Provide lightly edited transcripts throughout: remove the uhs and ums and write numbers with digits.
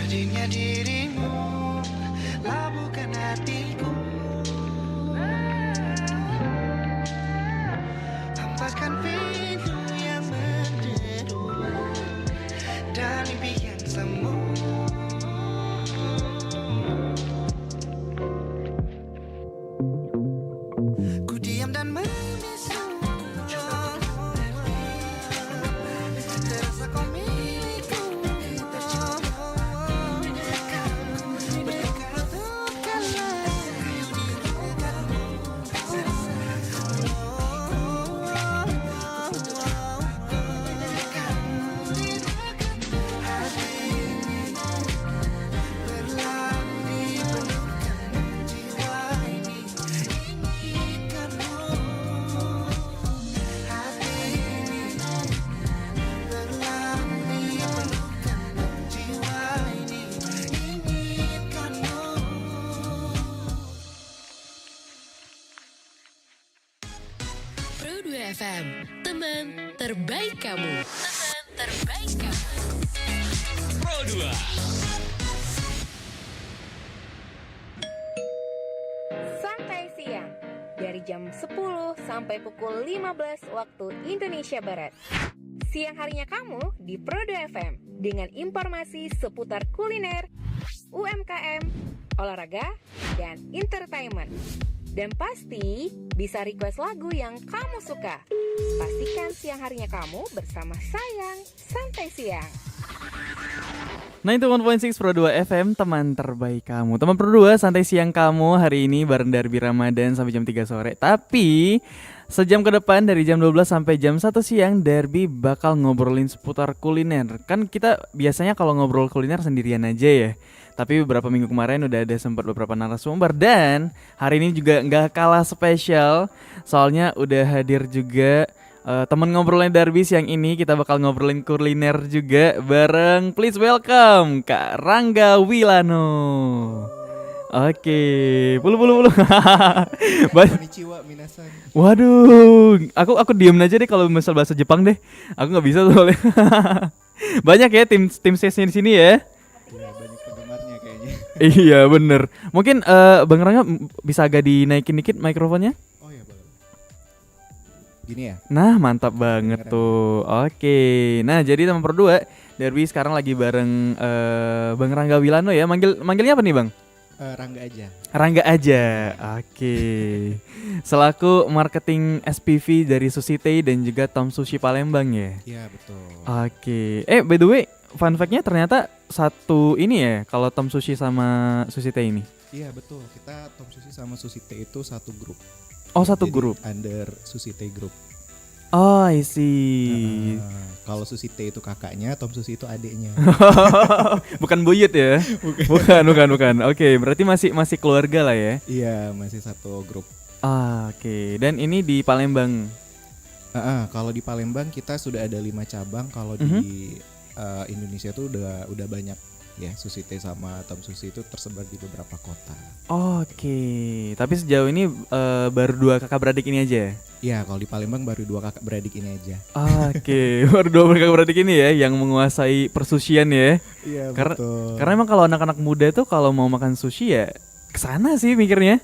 Hadirnya dirimu, labuhkan hatiku, tampakkan pintu yang menderu dan mimpi yang semu. Ku diam dan membisu, terasa kau milikku. Pro 2 FM, teman terbaik kamu. Teman terbaik kamu. Pro 2. Santai siang dari jam 10 sampai pukul 15 waktu Indonesia Barat. Siang harinya kamu di Pro 2 FM dengan informasi seputar kuliner, UMKM, olahraga, dan entertainment. Dan pasti bisa request lagu yang kamu suka. Pastikan siang harinya kamu bersama Sayang Santai Siang. 91.6 Pro 2 FM, teman terbaik kamu. Teman Pro 2, santai siang kamu hari ini bareng Derby Ramadan sampai jam 3 sore. Tapi sejam ke depan dari jam 12 sampai jam 1 siang Derby bakal ngobrolin seputar kuliner. Kan kita biasanya kalau ngobrol kuliner sendirian aja ya. Tapi beberapa minggu kemarin udah ada sempat beberapa narasumber. Dan hari ini juga gak kalah spesial, soalnya udah hadir juga teman ngobrolnya Derby siang ini. Kita bakal ngobrolin kuliner juga bareng, please welcome Kak Rangga Wilano. Oke, bulu. Konnichiwa minasan. Waduh, aku diem aja deh kalau misal bahasa Jepang deh. Aku nggak bisa soalnya. Banyak ya tim sesnya di sini ya. Iya, banyak penggemarnya kayaknya. Iya bener. Mungkin Bang Rangga bisa agak dinaikin dikit mikrofonnya. Oh iya, boleh. Gini ya. Nah mantap banget tuh. Oke. Nah jadi teman Pro 2, Derby sekarang lagi bareng Bang Rangga Wilano ya. Manggilnya apa nih Bang? Rangga aja. Rangga aja. Oke. Selaku marketing SPV dari Susite dan juga Tom Sushi Palembang ya. Iya, betul. Oke. By the way, fun fact-nya ternyata satu ini ya kalau Tom Sushi sama Susite ini. Iya, betul. Kita Tom Sushi sama Susite itu satu grup. Oh, satu Jadi grup. Under Susite Group. Oh, I see. Kalau Susite itu kakaknya, Tom Sushi itu adiknya. Bukan buyut ya? Bukan. Oke, berarti masih keluarga lah ya. Iya, masih satu grup. Oke. Dan ini di Palembang. Kalau di Palembang kita sudah ada 5 cabang. Kalau di Indonesia tuh udah banyak ya. Susite sama Tom Sushi itu tersebar di beberapa kota. Oke. Tapi sejauh ini baru 2 kakak beradik ini aja. Iya, kalau di Palembang baru 2 kakak beradik ini aja. Oke, baru 2 kakak beradik ini ya yang menguasai persusian ya. Iya, betul. Karena emang kalau anak-anak muda tuh kalau mau makan sushi ya kesana sih mikirnya.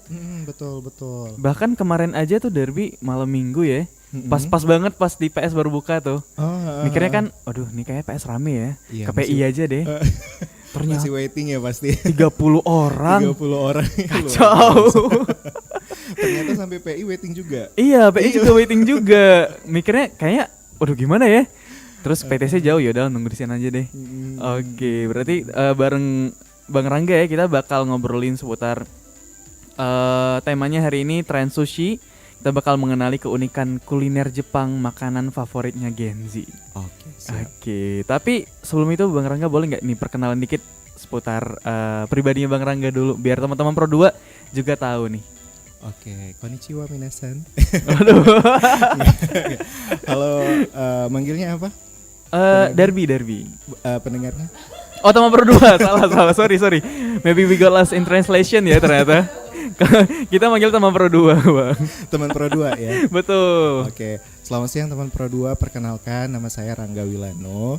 Betul. Bahkan kemarin aja tuh Derby malam minggu ya. Pas banget pas di PS baru buka tuh. Mikirnya kan, aduh nih kayaknya PS rame ya. Iya, KPI aja deh. Ternyata masih waiting ya pasti. 30 orang. 30 orang. Kacau. Ternyata sampai PI waiting juga. Iya, PI juga waiting juga. Mikirnya kayak, waduh gimana ya? Terus PTC jauh, yaudah nunggu di sana aja deh. Oke, berarti bareng Bang Rangga ya kita bakal ngobrolin seputar temanya hari ini tren sushi. Kita bakal mengenali keunikan kuliner Jepang, makanan favoritnya Gen Z. Oke, siap. Oke, tapi sebelum itu Bang Rangga boleh nggak nih perkenalan dikit seputar pribadinya Bang Rangga dulu biar teman-teman Pro 2 juga tahu nih. Oke, konnichiwa minasan. Aduh. Halo, manggilnya apa? Derby. Pendengarnya? Oh, teman Pro 2. Salah. Sorry. Maybe we got lost in translation ya ternyata. Kita manggil teman Pro 2, Bang. Teman Pro 2 ya. Betul. Oke, selamat siang teman Pro 2. Perkenalkan, nama saya Rangga Wilano.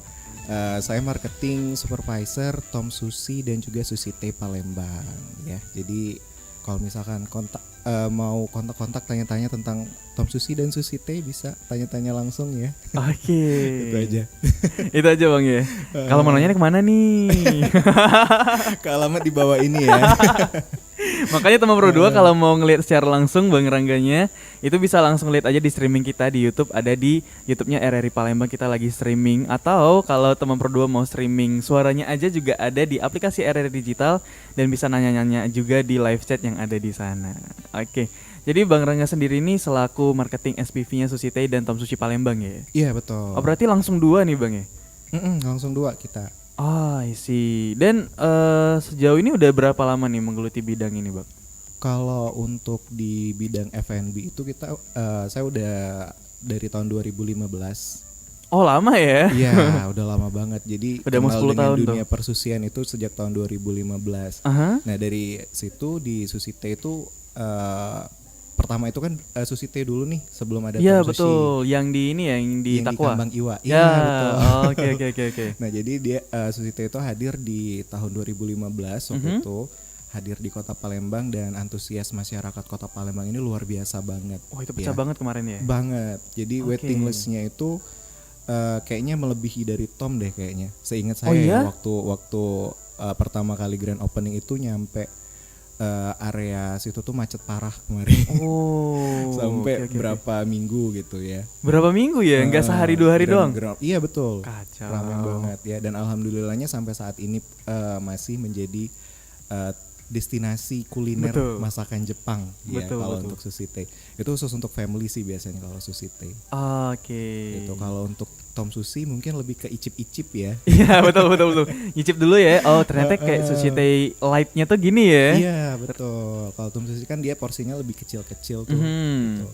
Saya marketing supervisor Tom Sushi dan juga Sushi Tei Palembang ya. Jadi kalau misalkan mau kontak-kontak tanya-tanya tentang Tom Sushi dan Sushi Tei bisa tanya-tanya langsung ya. Oke. Itu aja. Itu aja Bang ya. Kalau mau nanya kemana nih? Ke alamat di bawah ini ya. Makanya teman Pro 2 kalau mau ngelihat secara langsung Bang Rangganya itu bisa langsung lihat aja di streaming kita di YouTube, ada di YouTube-nya RRI Palembang, kita lagi streaming. Atau kalau teman Pro 2 mau streaming suaranya aja juga ada di aplikasi RRI Digital dan bisa nanya-nanya juga di live chat yang ada di sana. Oke. Jadi Bang Rangga sendiri ini selaku marketing SPV-nya Sushi Tei dan Tom Sushi Palembang ya? Iya betul. Oh berarti langsung 2 nih Bang ya? Langsung 2 kita. I see. Dan sejauh ini udah berapa lama nih menggeluti bidang ini, Bang? Kalau untuk di bidang F&B itu saya udah dari tahun 2015. Oh, lama ya? Iya, udah lama banget. Jadi udah mau 10 tahun dunia tuh. persusian itu sejak tahun 2015. Nah, dari situ di Sushi Tei itu pertama itu kan Sushi Tei dulu nih sebelum ada Iya Tom Sushi. betul, yang di ini ya, yang di yang Takwa. di Kambang Iwa. Iya Ya, betul. Oke. Nah, jadi dia Sushi Tei itu hadir di tahun 2015 waktu itu hadir di Kota Palembang dan antusias masyarakat Kota Palembang ini luar biasa banget. Oh, itu pecah banget kemarin ya? Banget. Jadi waiting list-nya itu kayaknya melebihi dari Tom deh kayaknya. Seingat saya waktu pertama kali grand opening itu nyampe area situ tuh macet parah kemarin. Oh. Sampai berapa minggu gitu ya. Berapa minggu ya? Enggak sehari 2 hari doang? Iya betul. Kacau. Ramai banget ya. Dan alhamdulillahnya sampai saat ini masih menjadi destinasi kuliner masakan Jepang ya kalau untuk Sushi Tei. Itu khusus untuk family sih biasanya kalau Sushi Tei. Oke. Itu kalau untuk Tom Sushi mungkin lebih ke icip-icip ya. Iya betul. Icip dulu ya. Oh ternyata kayak Sushi Tei light-nya tuh gini ya. Iya betul. Kalau Tom Sushi kan dia porsinya lebih kecil-kecil tuh. Gitu.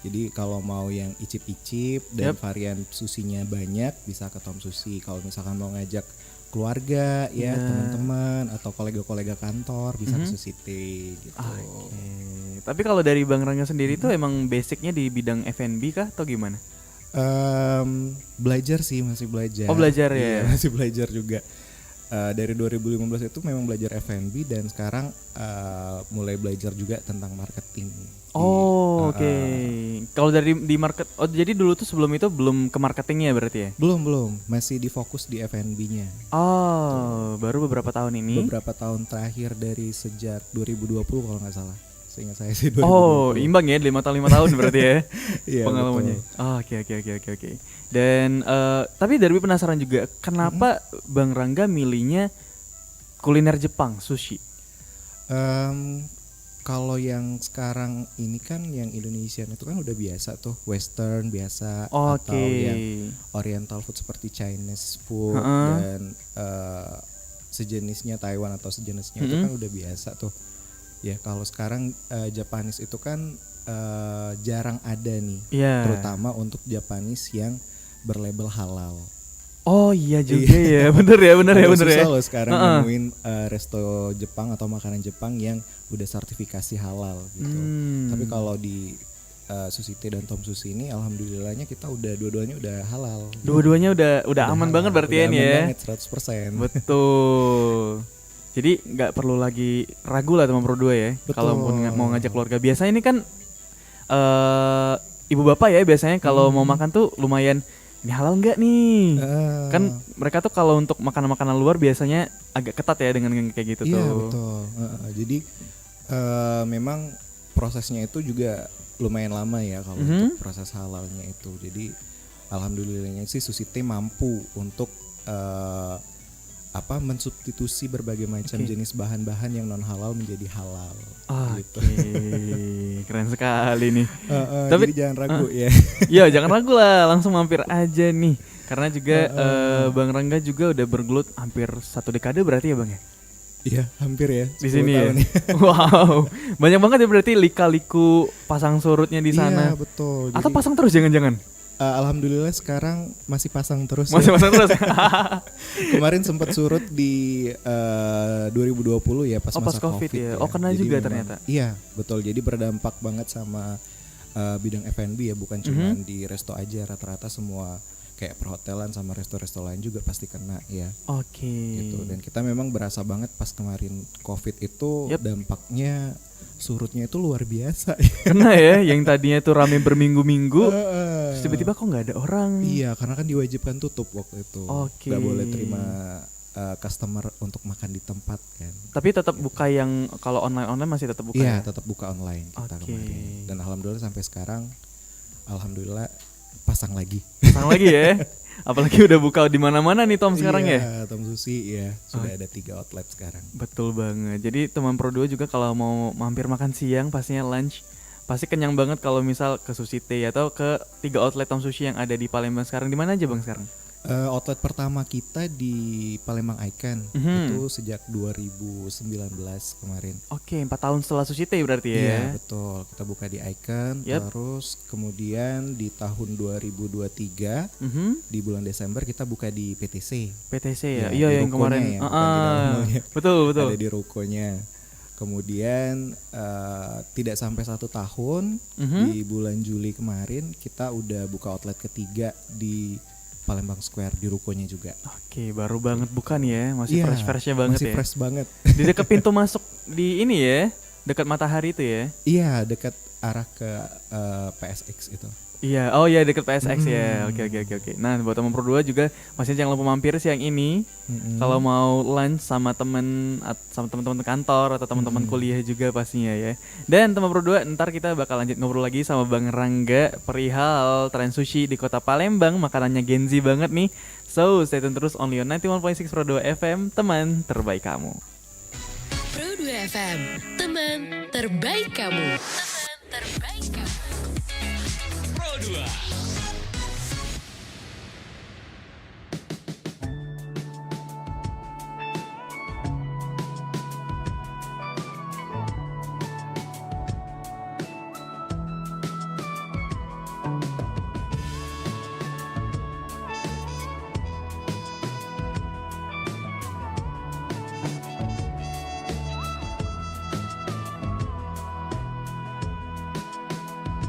Jadi kalau mau yang icip-icip dan varian susinya banyak bisa ke Tom Sushi. Kalau misalkan mau ngajak keluarga ya teman-teman atau kolega-kolega kantor bisa ke Sushi Tei gitu. Tapi kalau dari Bang Rangga sendiri tuh emang basicnya di bidang F&B kah atau gimana? Belajar sih, masih belajar. Oh belajar ya? Iya, masih belajar juga. Dari 2015 itu memang belajar F&B dan sekarang mulai belajar juga tentang marketing. Oh oke. Kalau dari di market, jadi dulu tuh sebelum itu belum ke marketingnya berarti ya? Belum, masih difokus di F&B-nya. Oh, baru beberapa tahun ini? Beberapa tahun terakhir dari sejak 2020 kalau nggak salah. Seingat saya sih 2020. Oh, imbang ya 5 tahun berarti ya iya, pengalamannya. Oke. Dan tapi Derby penasaran juga kenapa Bang Rangga milihnya kuliner Jepang, sushi? Kalau yang sekarang ini kan yang Indonesian itu kan udah biasa tuh, Western biasa atau yang Oriental food seperti Chinese food dan sejenisnya Taiwan atau sejenisnya itu kan udah biasa tuh. Ya kalau sekarang Japanese itu kan jarang ada nih, terutama untuk Japanese yang berlabel halal. Oh iya juga ya, bener ya. Susah loh sekarang nemuin resto Jepang atau makanan Jepang yang udah sertifikasi halal gitu. Tapi kalau di Sushi Tei dan Tom Sushi ini alhamdulillahnya kita udah dua-duanya udah halal. Dua-duanya udah aman banget berarti ya. Aman banget 100%. Betul. Jadi nggak perlu lagi ragu lah teman Pro 2 ya. Kalau mau ngajak keluarga. Biasanya ini kan ibu bapak ya biasanya kalau mau makan tuh lumayan ini halal nggak nih? Kan mereka tuh kalau untuk makanan-makanan luar biasanya agak ketat ya dengan kayak gitu tuh. Iya betul. Jadi memang prosesnya itu juga lumayan lama ya kalau untuk proses halalnya itu. Jadi alhamdulillahnya sih Sushi Tei mampu untuk mensubstitusi berbagai macam jenis bahan-bahan yang non halal menjadi halal. Gitu. Keren sekali nih. Tapi jadi jangan ragu ya. Iya jangan ragu lah, langsung mampir aja nih. Karena juga Bang Rangga juga udah bergelut hampir 1 dekade berarti ya Bang ya? Iya, hampir ya. Di 10 sini ya. tahun ya. Wow, banyak banget ya berarti lika-liku pasang surutnya di sana. Iya, betul. Atau Jadi, pasang terus jangan-jangan? alhamdulillah sekarang masih pasang terus. Masih ya. pasang terus. Kemarin sempat surut di 2020 ya pas Oh, pas masa COVID COVID ya. Oh, kena Jadi juga memang- ternyata. Iya, betul. Jadi berdampak banget sama bidang F&B ya, bukan cuma di resto aja, rata-rata semua kayak perhotelan sama resto-resto lain juga pasti kena ya. Oke. Gitu. Dan kita memang berasa banget pas kemarin COVID itu Yep. dampaknya surutnya itu luar biasa. Kena ya, yang tadinya tuh rame berminggu-minggu, Heeh. terus tiba-tiba kok nggak ada orang. Iya, karena kan diwajibkan tutup waktu itu. Oke. Gak boleh terima customer untuk makan di tempat kan. Tapi tetap buka yang kalau online masih tetap buka. Iya, ya? tetap buka online kita Oke. kemarin. Dan alhamdulillah sampai sekarang alhamdulillah pasang lagi. Pasang lagi ya. Apalagi udah buka di mana-mana nih Tom sekarang ya. Iya, Tom Sushi ya. Sudah ada 3 outlet sekarang. Betul banget. Jadi teman Pro 2 juga kalau mau mampir makan siang pastinya lunch pasti kenyang banget kalau misal ke Sushi Tei atau ke 3 outlet Tom Sushi yang ada di Palembang sekarang. Di mana aja Bang sekarang? Outlet pertama kita di Palembang Icon itu sejak 2019 kemarin. Oke, 4 tahun setelah Sushi Tei berarti ya. Iya, betul. Kita buka di Icon, Yap. terus kemudian di tahun 2023 di bulan Desember kita buka di PTC. PTC ya. Di Iya yang rukonya kemarin. ya, bukan di dalam mallnya. Betul, betul. Ada di rukonya. Kemudian tidak sampai 1 tahun di bulan Juli kemarin kita udah buka outlet ketiga di Palembang Square di rukonya juga. Oke, baru banget bukan ya. Masih Iya, fresh-freshnya banget masih ya. fresh banget. Di dekat pintu masuk di ini ya. Dekat Matahari itu ya. Iya, dekat arah ke PSX itu. Iya, oh iya dekat PSX ya. Oke. Nah, buat teman Pro 2 juga masih jangan lupa mampir siang ini. Kalau mau lunch sama teman-teman kantor atau teman-teman kuliah juga pastinya ya. Dan teman Pro 2 ntar kita bakal lanjut ngobrol lagi sama Bang Rangga perihal tren sushi di Kota Palembang, makanannya Gen Z banget nih. So, stay tune terus only on 91.6 Pro 2 FM, teman terbaik kamu. Pro 2 FM, teman terbaik kamu. Teman terbaik kamu. Pro 2.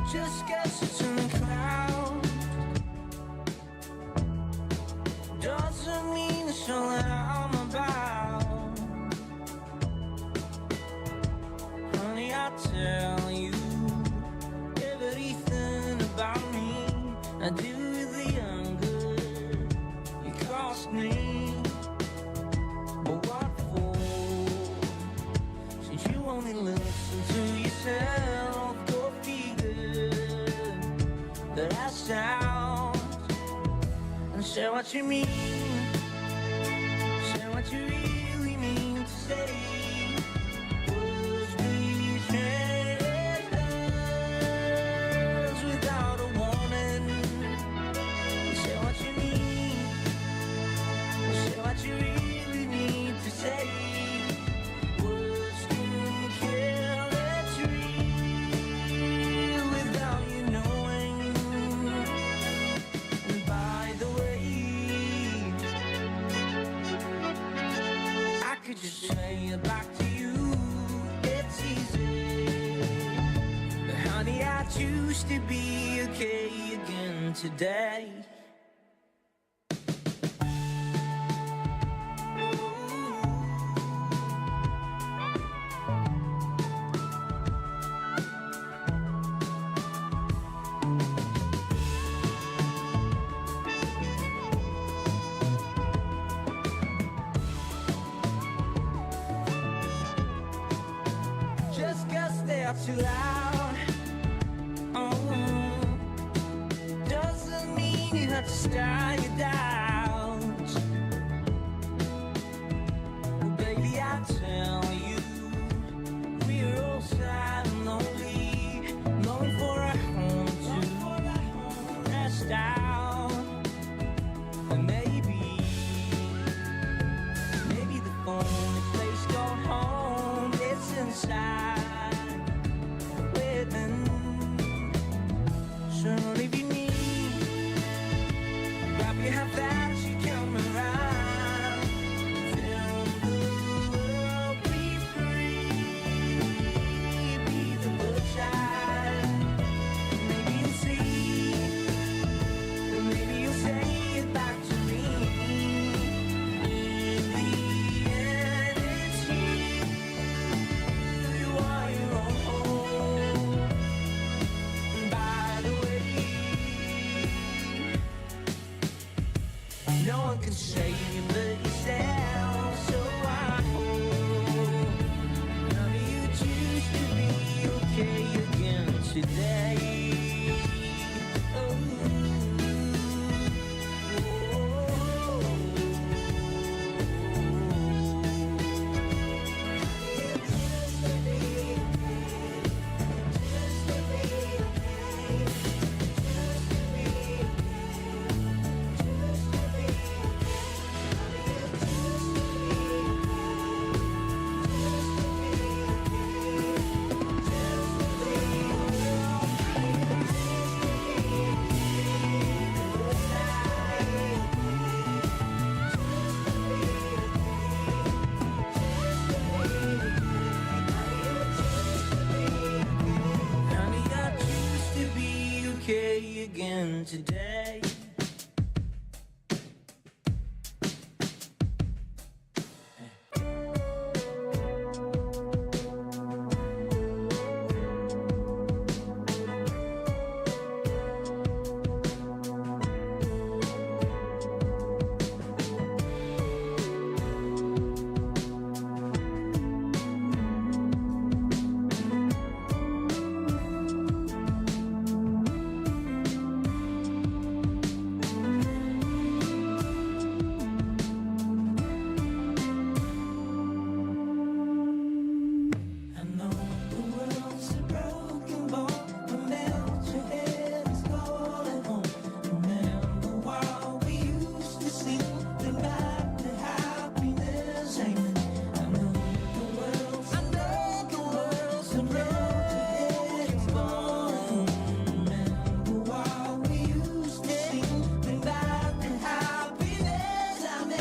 Just guess it's in the cloud. Doesn't mean it's all that I'm about. Honey, I tell you everything about me. I do with the younger. You cost me, but what for? Since you only listen to yourself, go figure that I sound and say what you mean, say what you really mean to say. Words betray us without a warning. Say what you mean, say what you really need to say. Words can kill, it's real without you knowing. And by the way, I could just say it back to you. It's easy, but honey, I choose to be okay again today. Just cause they're too loud, doesn't mean you have to start your doubts. Well, baby, I tell you, we're all sad and lonely, longing for a home to rest out. say you put yourself so I hope. How do you choose to be okay again today? Honey, I choose to be okay again today. I know the world's a broken bone, but melt your head is calling home. Remember while we used to sing, the back to happiness ain't. I know the world's a broken bone. Remember while we used to sing, the back to happiness ain't.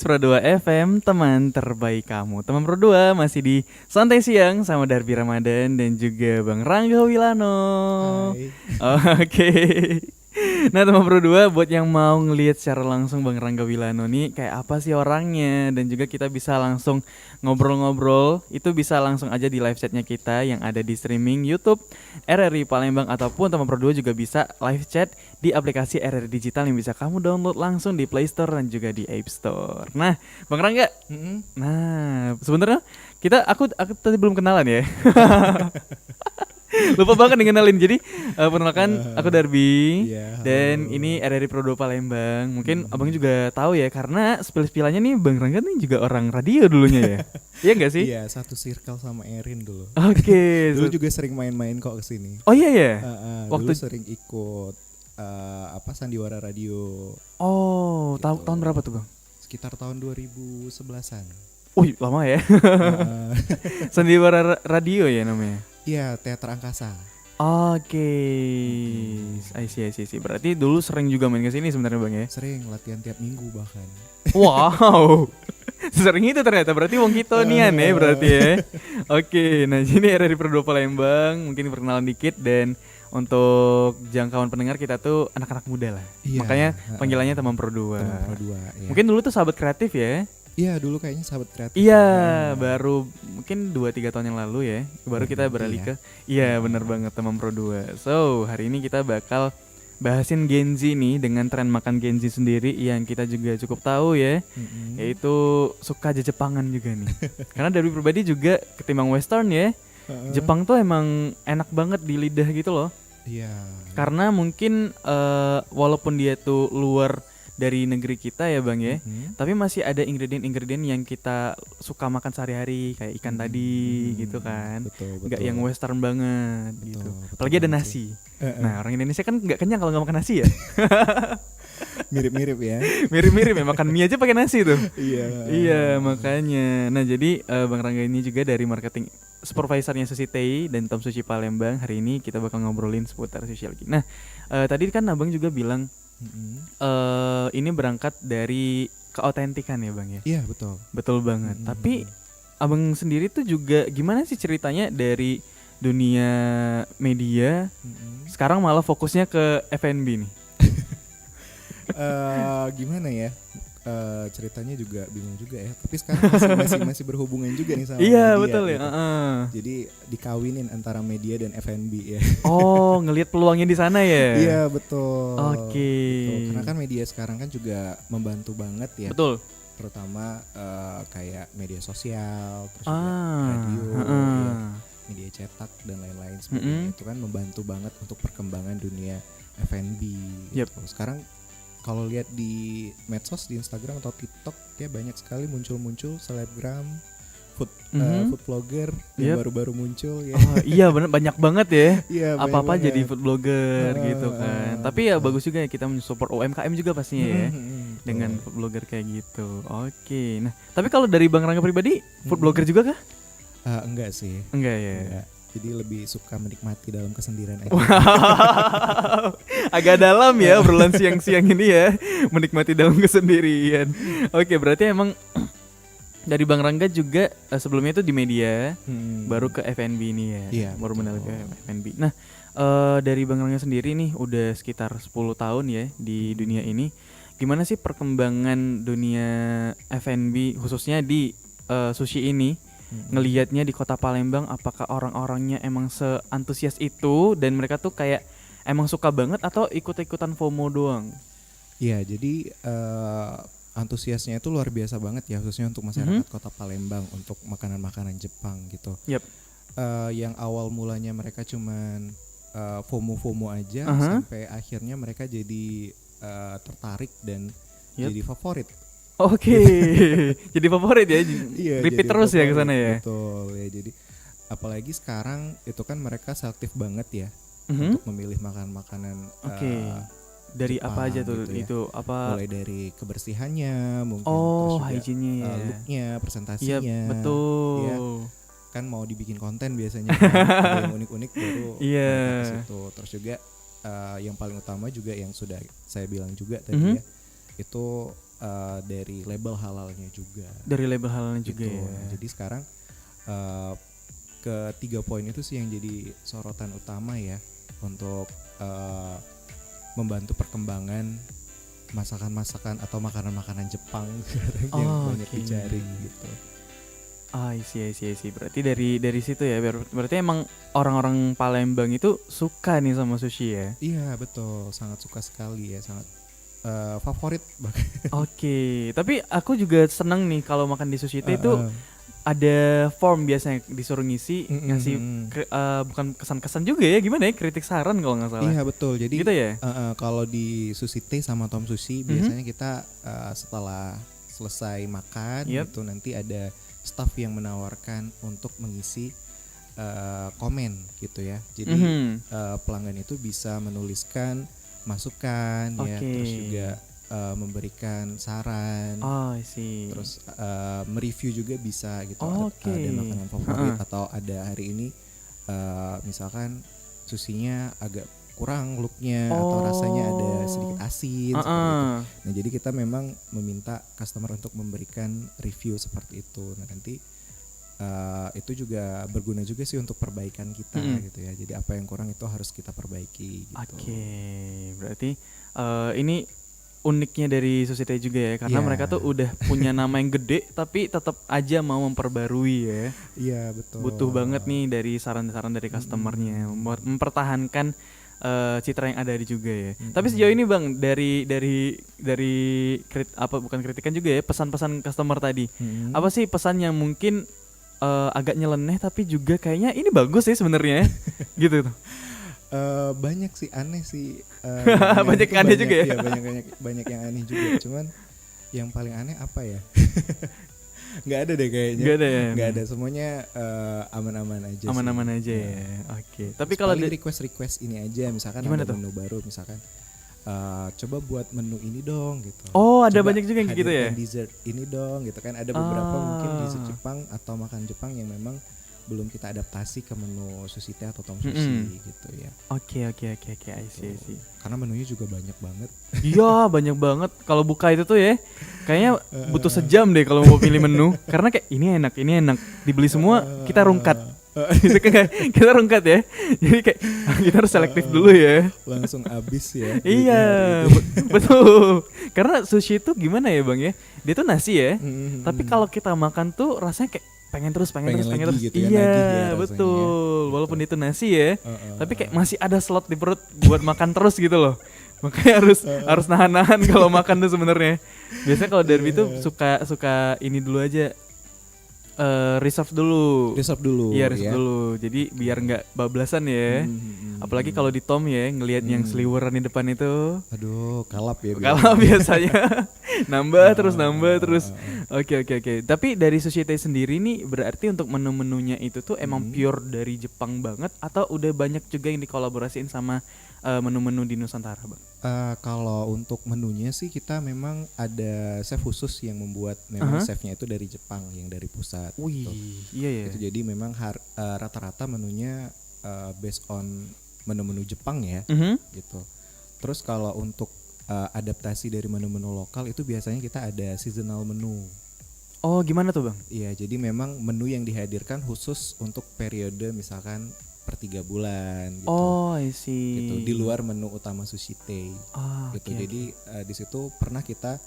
Pro 2 FM, teman terbaik kamu. Teman Pro 2 masih di Santai Siang sama Darbi Ramadan dan juga Bang Rangga Wilano. Hai. Oke. Nah teman Pro 2, buat yang mau ngelihat secara langsung Bang Rangga Wilano nih kayak apa sih orangnya, dan juga kita bisa langsung ngobrol-ngobrol, itu bisa langsung aja di live chatnya kita yang ada di streaming YouTube RRI Palembang, ataupun teman Pro 2 juga bisa live chat di aplikasi RRI Digital yang bisa kamu download langsung di Play Store dan juga di App Store. Nah Bang Rangga, nah sebenarnya aku tadi belum kenalan ya. Lupa banget ngenalin. Jadi perkenalkan aku Darbi, Iya, dan halo. ini RRI Pro 2 Palembang. Mungkin abang juga tahu ya, karena spill-spillannya nih Bang Rangga nih juga orang radio dulunya ya. Iya enggak sih? Iya, satu circle sama Erin dulu. Oke. Dulu juga sering main-main kok kesini. Oh iya ya. Dulu Waktu sering ikut Sandiwara Radio Oh, Gitu. tahun berapa tuh Bang? sekitar tahun 2011-an. Wih, lama ya. Heeh. Sandiwara Radio ya namanya. Iya, teater angkasa. Oke. I see. Berarti dulu sering juga main ke sini sebenarnya Bang ya. Sering latihan tiap minggu bahkan. Wow. Sering itu ternyata, berarti wong kita nian ya berarti ya. Oke, nah ini RRI Pro 2 Palembang, mungkin perkenalan dikit, dan untuk jangkauan pendengar kita tuh anak-anak muda lah. Iya, Makanya panggilannya teman Pro 2. Teman Pro 2 ya. Mungkin dulu tuh sahabat kreatif ya. Iya, dulu kayaknya sahabat kreatif. Iya, Nah, baru mungkin 2-3 tahun yang lalu ya. Baru kita beralih ke bener banget teman Pro 2. So, hari ini kita bakal bahasin Gen Z nih, dengan tren makan Gen Z sendiri yang kita juga cukup tahu ya. Yaitu suka Jepangan juga nih. Karena dari pribadi juga ketimbang Western ya, Jepang tuh emang enak banget di lidah gitu loh. Iya. Karena mungkin walaupun dia tuh luar dari negeri kita ya Bang ya, tapi masih ada ingredient-ingredient yang kita suka makan sehari-hari kayak ikan tadi gitu kan. Betul. Nggak yang western banget Betul, gitu. betul Apalagi ada banget nasi. Nah, orang Indonesia kan nggak kenyang kalau nggak makan nasi ya. Mirip-mirip ya. Mirip-mirip ya, makan mie aja pakai nasi tuh. Iya. Iya, makanya. Nah, jadi Bang Rangga ini juga dari marketing supervisornya Sushi Tei dan Tom Sushi Palembang. Hari ini kita bakal ngobrolin seputar sushi lagi. Nah, tadi kan Abang juga bilang ini berangkat dari keautentikan ya Bang ya. Iya, betul. Betul banget. Tapi Abang sendiri tuh juga gimana sih ceritanya dari dunia media sekarang malah fokusnya ke F&B nih? Gimana ya? Ceritanya juga bingung juga ya. Tapi sekarang masih berhubungan juga nih sama Iya, media, betul ya. gitu. Jadi dikawinin antara media dan F&B ya. Oh, ngelihat peluangnya di sana ya. Iya, betul. Oke. Betul. Karena kan media sekarang kan juga membantu banget ya. Betul. Terutama kayak media sosial, terus juga radio, ya, media cetak dan lain-lain sebagainya. Itu kan membantu banget untuk perkembangan dunia F&B. Yep. Gitu. Sekarang kalau lihat di medsos, di Instagram atau TikTok ya banyak sekali muncul selebgram, food blogger yang baru-baru muncul ya. Oh, iya benar, banyak banget ya. Iya, apa-apa banyak jadi banget. food blogger gitu kan. Tapi ya bagus juga ya kita mensupport UMKM juga pastinya ya. Dengan food blogger kayak gitu. Oke. Nah, tapi kalau dari Bang Rangga pribadi, food blogger juga kah? Enggak sih. Enggak ya. Enggak. Jadi lebih suka menikmati dalam kesendirian aja. Wow. Agak dalam ya obrolan siang-siang ini ya. Menikmati dalam kesendirian. Oke, berarti emang dari Bang Rangga juga sebelumnya itu di media, baru ke F&B ini ya. Iya, Baru betul. mendalam ke F&B. Nah, dari Bang Rangga sendiri nih udah sekitar 10 tahun ya di dunia ini. Gimana sih perkembangan dunia F&B khususnya di sushi ini? Ngelihatnya di kota Palembang, apakah orang-orangnya emang seantusias itu dan mereka tuh kayak emang suka banget atau ikut-ikutan FOMO doang? Iya, jadi antusiasnya itu luar biasa banget ya, khususnya untuk masyarakat kota Palembang untuk makanan-makanan Jepang gitu. Yep. Yang awal mulanya mereka cuman FOMO aja, sampai akhirnya mereka jadi tertarik dan jadi favorit. Oke. Jadi favorit ya. Iya, Repeat jadi terus ya ke favorit, sana ya. Betul ya. Jadi apalagi sekarang itu kan mereka selektif banget ya Mhm. untuk memilih makanan-makanan. Oke. Dari Jepang apa aja tuh gitu ya. itu apa? Mulai dari kebersihannya mungkin, Oh, terus juga hygiene-nya ya. look-nya, Iya, presentasinya. betul. Ya, kan mau dibikin konten biasanya kan, ada yang unik-unik baru Iya. mereka ke situ. Terus juga yang paling utama juga yang sudah saya bilang juga tadi ya, itu dari label halalnya juga. Dari label halalnya juga Gitu. ya. Jadi sekarang ke 3 poin itu sih yang jadi sorotan utama ya untuk membantu perkembangan masakan-masakan atau makanan-makanan Jepang sekarang yang banyak Oke. dicari gitu. I see. Berarti dari situ ya. Berarti emang orang-orang Palembang itu suka nih sama sushi ya. Iya betul, sangat suka sekali ya, sangat favorit bahkan. Oke, tapi aku juga seneng nih kalau makan di sushi itu ada form biasanya disuruh ngisi, ngasih bukan kesan-kesan juga ya, gimana ya, kritik saran kalau nggak salah. Iya betul, jadi Gitu ya? kalau di Sushi Tei sama Tom Sushi biasanya kita setelah selesai makan itu nanti ada staff yang menawarkan untuk mengisi komen gitu ya. Jadi pelanggan itu bisa menuliskan masukan ya, terus juga memberikan saran, sih. terus mereview juga bisa gitu. Oke. Ada makanan favorit atau ada hari ini misalkan susinya agak kurang looknya atau rasanya ada sedikit asin seperti itu. Nah jadi kita memang meminta customer untuk memberikan review seperti itu. Nah nanti itu juga berguna juga sih untuk perbaikan kita gitu ya. Jadi apa yang kurang itu harus kita perbaiki gitu. Oke, berarti ini uniknya dari Sushi Tei juga ya, karena mereka tuh udah punya nama yang gede tapi tetap aja mau memperbarui ya. Iya betul. Butuh banget nih dari saran-saran dari customernya, mempertahankan citra yang ada di juga ya. Tapi sejauh ini Bang, dari bukan kritikan juga ya, pesan-pesan customer tadi. Apa sih pesan yang mungkin agak nyeleneh tapi juga kayaknya ini bagus sih sebenarnya gitu tuh. Banyak sih aneh sih. Banyak yang aneh juga ya? Iya, banyak yang aneh juga. Cuman yang paling aneh apa ya? Nggak ada deh kayaknya. Nggak ada ya? Nggak ada, semuanya aman-aman aja sih. Aman-aman aja ya. Oke. Tapi kalau paling di request ini aja, misalkan Gimana ada tuh? menu baru, misalkan coba buat menu ini dong gitu. Oh, ada Coba banyak juga yang gitu ya? hadirkan dessert ini dong gitu kan. Ada beberapa mungkin Ah. dessert Jepang atau makan Jepang yang memang belum kita adaptasi ke menu sushi teh atau tom sushi gitu ya. Oke, I see. Karena menunya juga banyak banget. Iya, banyak banget. Kalau buka itu tuh ya, kayaknya butuh sejam deh kalau mau pilih menu. Karena kayak ini enak, dibeli semua kita rungkat. Gitu kan, kita rungkat ya. Jadi kayak kita harus selektif dulu ya. Langsung habis ya. Iya, duitnya. betul. Karena sushi itu gimana ya bang ya? Dia tuh nasi ya. Mhm. Tapi kalau kita makan tuh rasanya kayak pengen terus. Pengen lagi Terus. gitu ya, Iya, nagih ya rasanya. betul. Walaupun itu nasi ya, Heeh. tapi kayak masih ada slot di perut buat makan terus gitu loh. Makanya harus nahan-nahan kalau makan tuh sebenarnya. Biasanya kalau Derby tuh suka ini dulu aja. Reserve dulu. Reserve dulu. Iya, reserve ya. dulu. Jadi biar nggak bablasan ya. Apalagi kalau di Tom ya ngelihat yang sliweran di depan itu. Aduh, kalap ya. Kalau biasanya nambah terus. Oke. Tapi dari Sushi Tei sendiri nih berarti untuk menu-menunya itu tuh emang pure dari Jepang banget atau udah banyak juga yang dikolaborasiin sama menu-menu di Nusantara, Bang? Kalau untuk menunya sih kita memang ada chef khusus yang membuat, memang chefnya itu dari Jepang, yang dari pusat. Wih, gitu. iya ya. Gitu, jadi memang rata-rata menunya based on menu-menu Jepang ya, gitu. Terus kalau untuk adaptasi dari menu-menu lokal itu biasanya kita ada seasonal menu. Oh, gimana tuh, Bang? Iya, jadi memang menu yang dihadirkan khusus untuk periode misalkan per 3 bulan gitu. Oh, I see. Gitu, di luar menu utama Sushi Tei. Ah, Gitu. oke, Jadi di situ pernah kita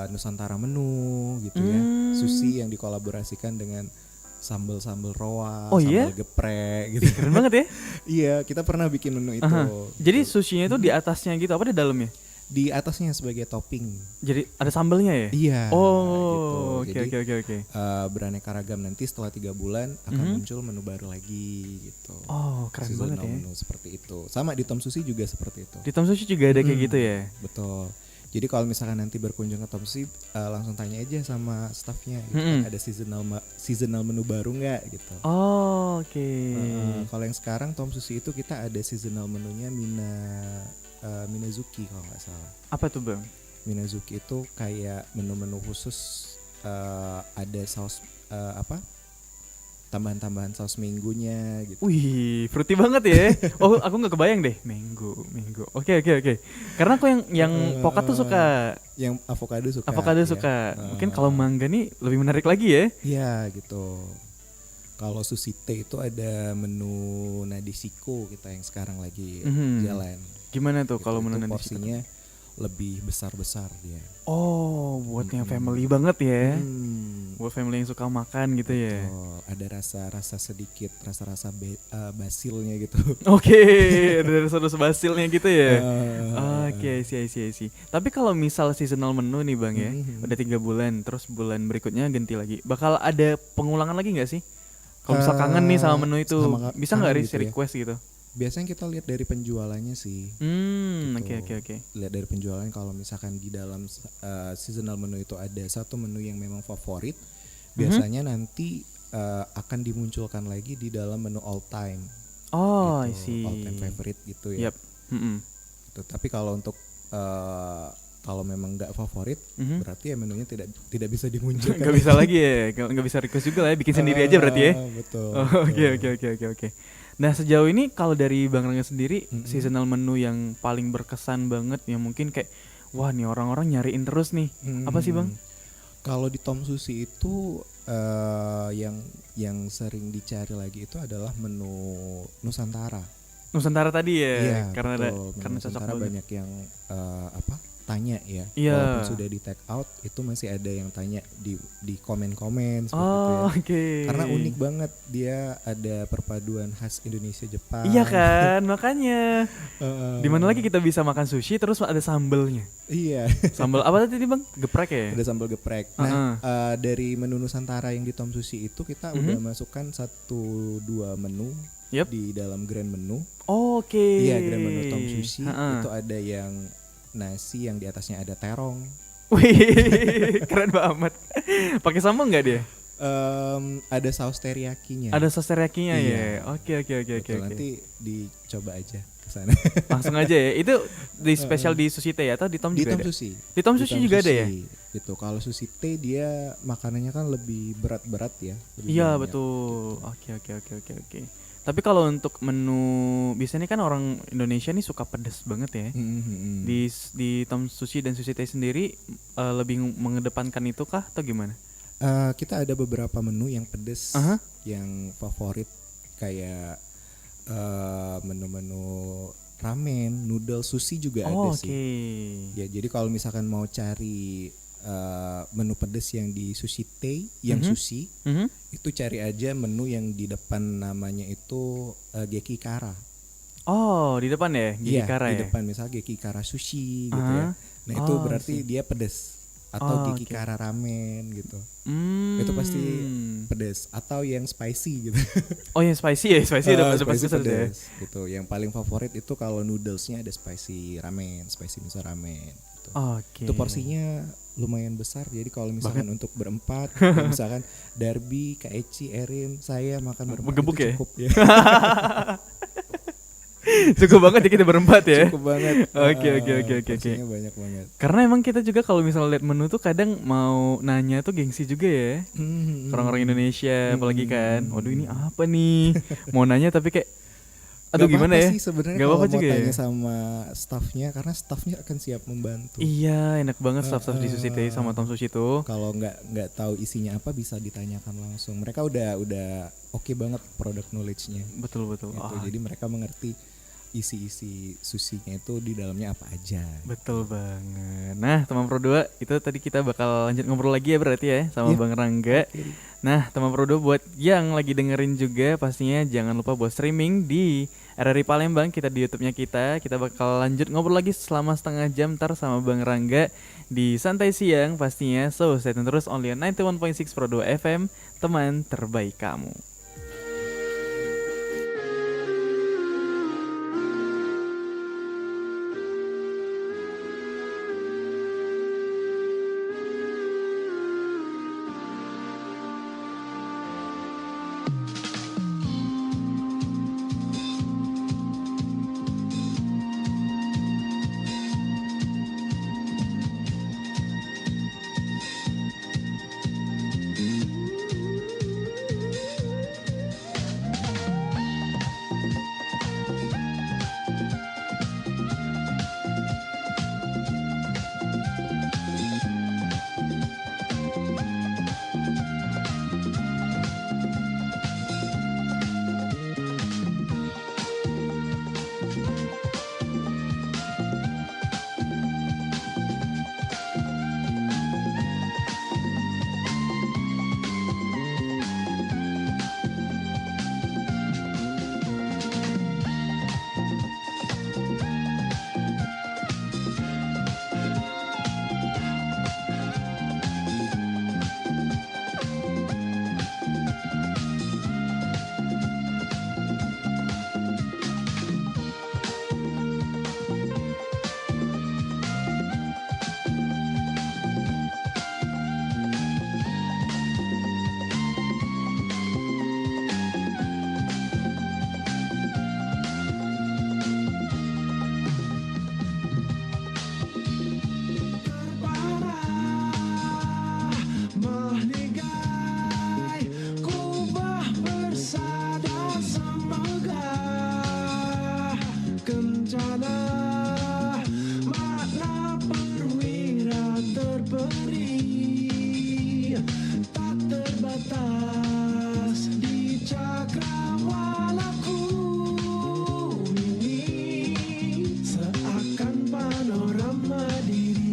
Nusantara menu gitu ya. Sushi yang dikolaborasikan dengan sambal-sambal roa, Oh, sambal iya? geprek gitu. keren banget ya. Iya, kita pernah bikin menu itu. Aha. Jadi Gitu. sushinya itu di atasnya gitu apa di dalamnya? Di atasnya sebagai topping. Jadi ada sambelnya ya? Iya. Oh, gitu. oke. Jadi beraneka ragam, nanti setelah 3 bulan akan muncul menu baru lagi gitu. Oh, keren Seasonal banget ya. menu seperti itu. Sama di Tom Sushi juga seperti itu. Di Tom Sushi juga ada kayak gitu ya? Betul. Jadi kalau misalkan nanti berkunjung ke Tom Sushi, langsung tanya aja sama staffnya, gitu kan, ada seasonal menu baru nggak gitu. Oh, oke. Kalau yang sekarang Tom Sushi itu kita ada seasonal menunya Minazuki kalau nggak salah. Apa tuh, Bang? Minazuki itu kayak menu-menu khusus, ada saus tambahan-tambahan saus minggunya gitu. Wih, fruity banget ya. Oh, aku nggak kebayang deh. Minggu. Oke. Karena aku yang pokat tuh suka. Yang avocado suka. Avocado ya. suka. Mungkin kalau mangga nih lebih menarik lagi ya. Iya gitu. Kalau Sushi Tei itu ada menu Nadeshiko kita yang sekarang lagi jalan. Gimana tuh Gitu, kalau itu menurut Anda? porsinya lebih besar-besar dia. Oh, buat yang family banget ya. Buat family yang suka makan gitu ya. Oh, ada rasa-rasa sedikit, rasa-rasa basilnya gitu. Oke, ada rasa basilnya gitu ya. Oke, I see. Tapi kalau misal seasonal menu nih Bang ya, udah 3 bulan, terus bulan berikutnya ganti lagi. Bakal ada pengulangan lagi nggak sih? Kalau misal kangen nih sama menu itu, bisa nggak kangen gitu ya. request gitu? Biasanya kita lihat dari penjualannya sih. Oke. Lihat dari penjualan, kalau misalkan di dalam seasonal menu itu ada satu menu yang memang favorit, biasanya nanti akan dimunculkan lagi di dalam menu all time. Oh, I gitu, see. all time favorite gitu ya. Yap. Gitu. Tapi kalau untuk kalau memang nggak favorit, berarti ya menunya tidak bisa dimunculkan. Nggak bisa lagi ya, nggak bisa request juga lah ya, bikin sendiri aja berarti ya. Betul. Oh, Oke. Nah sejauh ini kalau dari Bang Rangga sendiri, seasonal menu yang paling berkesan banget yang mungkin kayak wah nih orang-orang nyariin terus nih, apa sih Bang? Kalau di Tom Sushi itu yang sering dicari lagi itu adalah menu Nusantara. Nusantara tadi ya, Iya, karena betul. ada Menu karena cocok Nusantara banget. banyak yang tanya ya. Iya. Walaupun sudah di take out itu masih ada yang tanya di komen-komen seperti itu ya. Oke. Karena unik banget, dia ada perpaduan khas Indonesia Jepang. Iya kan, makanya. Heeh. Di mana lagi kita bisa makan sushi terus ada sambelnya. Iya. Sambal apa tadi Bang? Geprek ya? Ada sambal geprek. Nah, dari menu Nusantara yang di Tom Sushi itu kita udah masukkan 1-2 menu Yep. di dalam grand menu. Oke. Iya, grand menu Tom Sushi Heeh. itu ada yang nasi yang di atasnya ada terong. Wih, keren banget. Pakai sambal nggak dia? Ada saus teriyakinya. Ada sos teriyakinya Iya. ya. Oke. Betul, nanti dicoba aja ke sana. Langsung aja ya. Itu di spesial di Sushi Tei atau di Tom Di juga Tom ada? Sushi. Di Tom Sushi juga ada ya? Gitu. Kalau Sushi Tei dia makanannya kan lebih berat-berat ya. lebih Iya banyak. betul. Oke. Tapi kalau untuk menu biasanya kan orang Indonesia nih suka pedas banget ya. Di Tom Sushi dan Sushi Tei sendiri lebih mengedepankan itu kah atau gimana? Kita ada beberapa menu yang pedes, Aha. yang favorit kayak menu-menu ramen, noodle, sushi juga ada Oke. sih. Ya, jadi kalau misalkan mau cari menu pedes yang di Sushi Tei, yang sushi, Mhm. itu cari aja menu yang di depan namanya itu Geki Kara. Oh di depan ya, Gigi Iya, Kara di ya. depan misal Geki Kara sushi gitu Aha. ya. Nah, itu Oh, berarti dia pedes. Atau Geki oke. Kara ramen gitu. Hmm. Itu pasti pedes atau yang spicy gitu. Oh yang spicy ya, spicy udah Spicy pasti pedes ya. pedes gitu. Yang paling favorit itu kalau noodlesnya ada spicy ramen, spicy miso ramen gitu. Oke. Itu porsinya lumayan besar. Jadi kalau misalkan untuk berempat, kayak misalkan Darby, Kak Eci, Erin, saya makan berempat Menggebuk itu ya? cukup ya. Cukup banget ya kita berempat ya. Cukup banget. Oke. Porsinya banyak banget. Karena emang kita juga kalau misalnya lihat menu tuh kadang mau nanya tuh gengsi juga ya. Orang-orang Indonesia apalagi kan. Waduh ini apa nih? Mau nanya tapi kayak aduh Gak gimana apa-apa ya? sih sebenarnya Gak kalau apa-apa mau juga tanya ya. sama staffnya, karena staffnya akan siap membantu. Iya, enak banget staff-staff di Sushi Tei sama Tom Sushi tuh. Kalau nggak tahu isinya apa bisa ditanyakan langsung. Mereka udah oke banget product knowledge-nya. Betul. Gitu. Oh, Jadi mereka mengerti isi-isi susinya itu di dalamnya apa aja. betul banget. Nah, teman Pro 2, itu tadi kita bakal lanjut ngobrol lagi ya berarti ya sama Iya. Bang Rangga. Nah, teman Pro 2 buat yang lagi dengerin juga pastinya jangan lupa buat streaming di RRI Palembang, kita di YouTube-nya kita. Kita bakal lanjut ngobrol lagi selama setengah jam ntar sama Bang Rangga di Santai Siang pastinya. So, stay tune terus only on 91.6 Pro 2 FM, teman terbaik kamu. Seakan panorama diri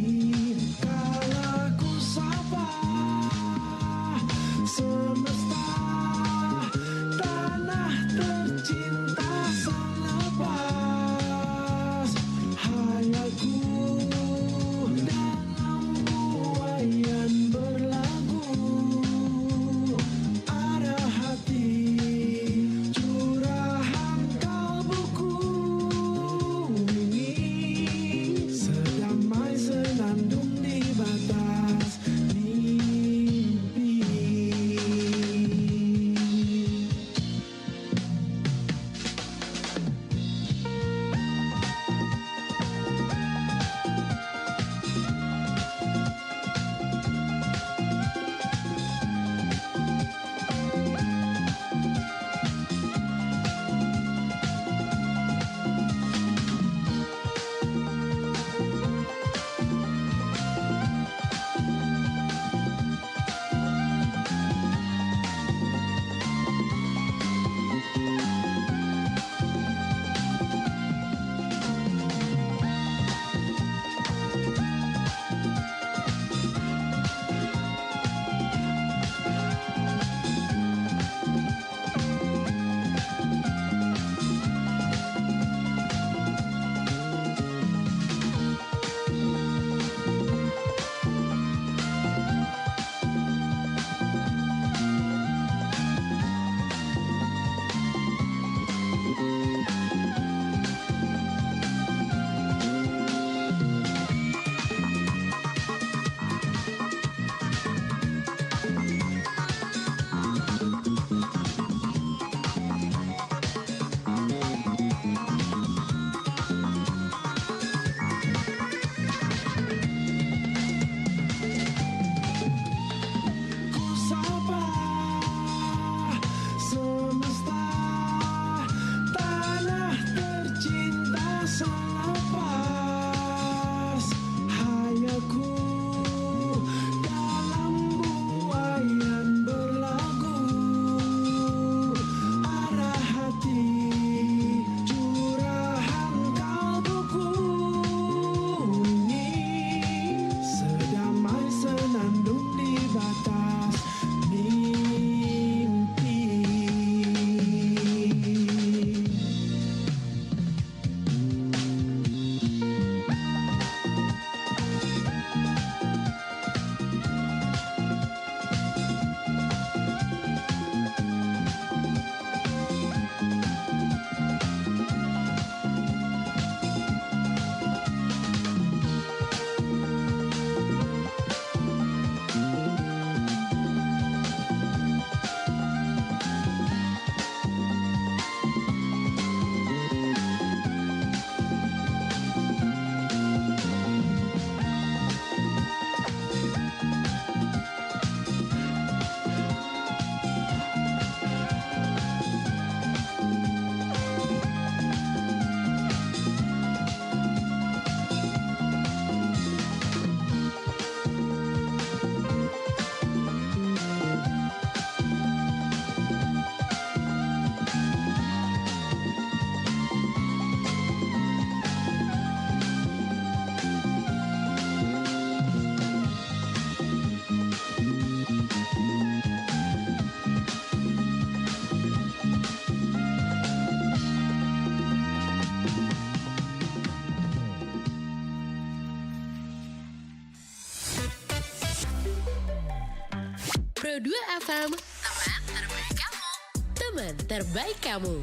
Pro 2 FM, teman terbaik kamu. Teman terbaik kamu.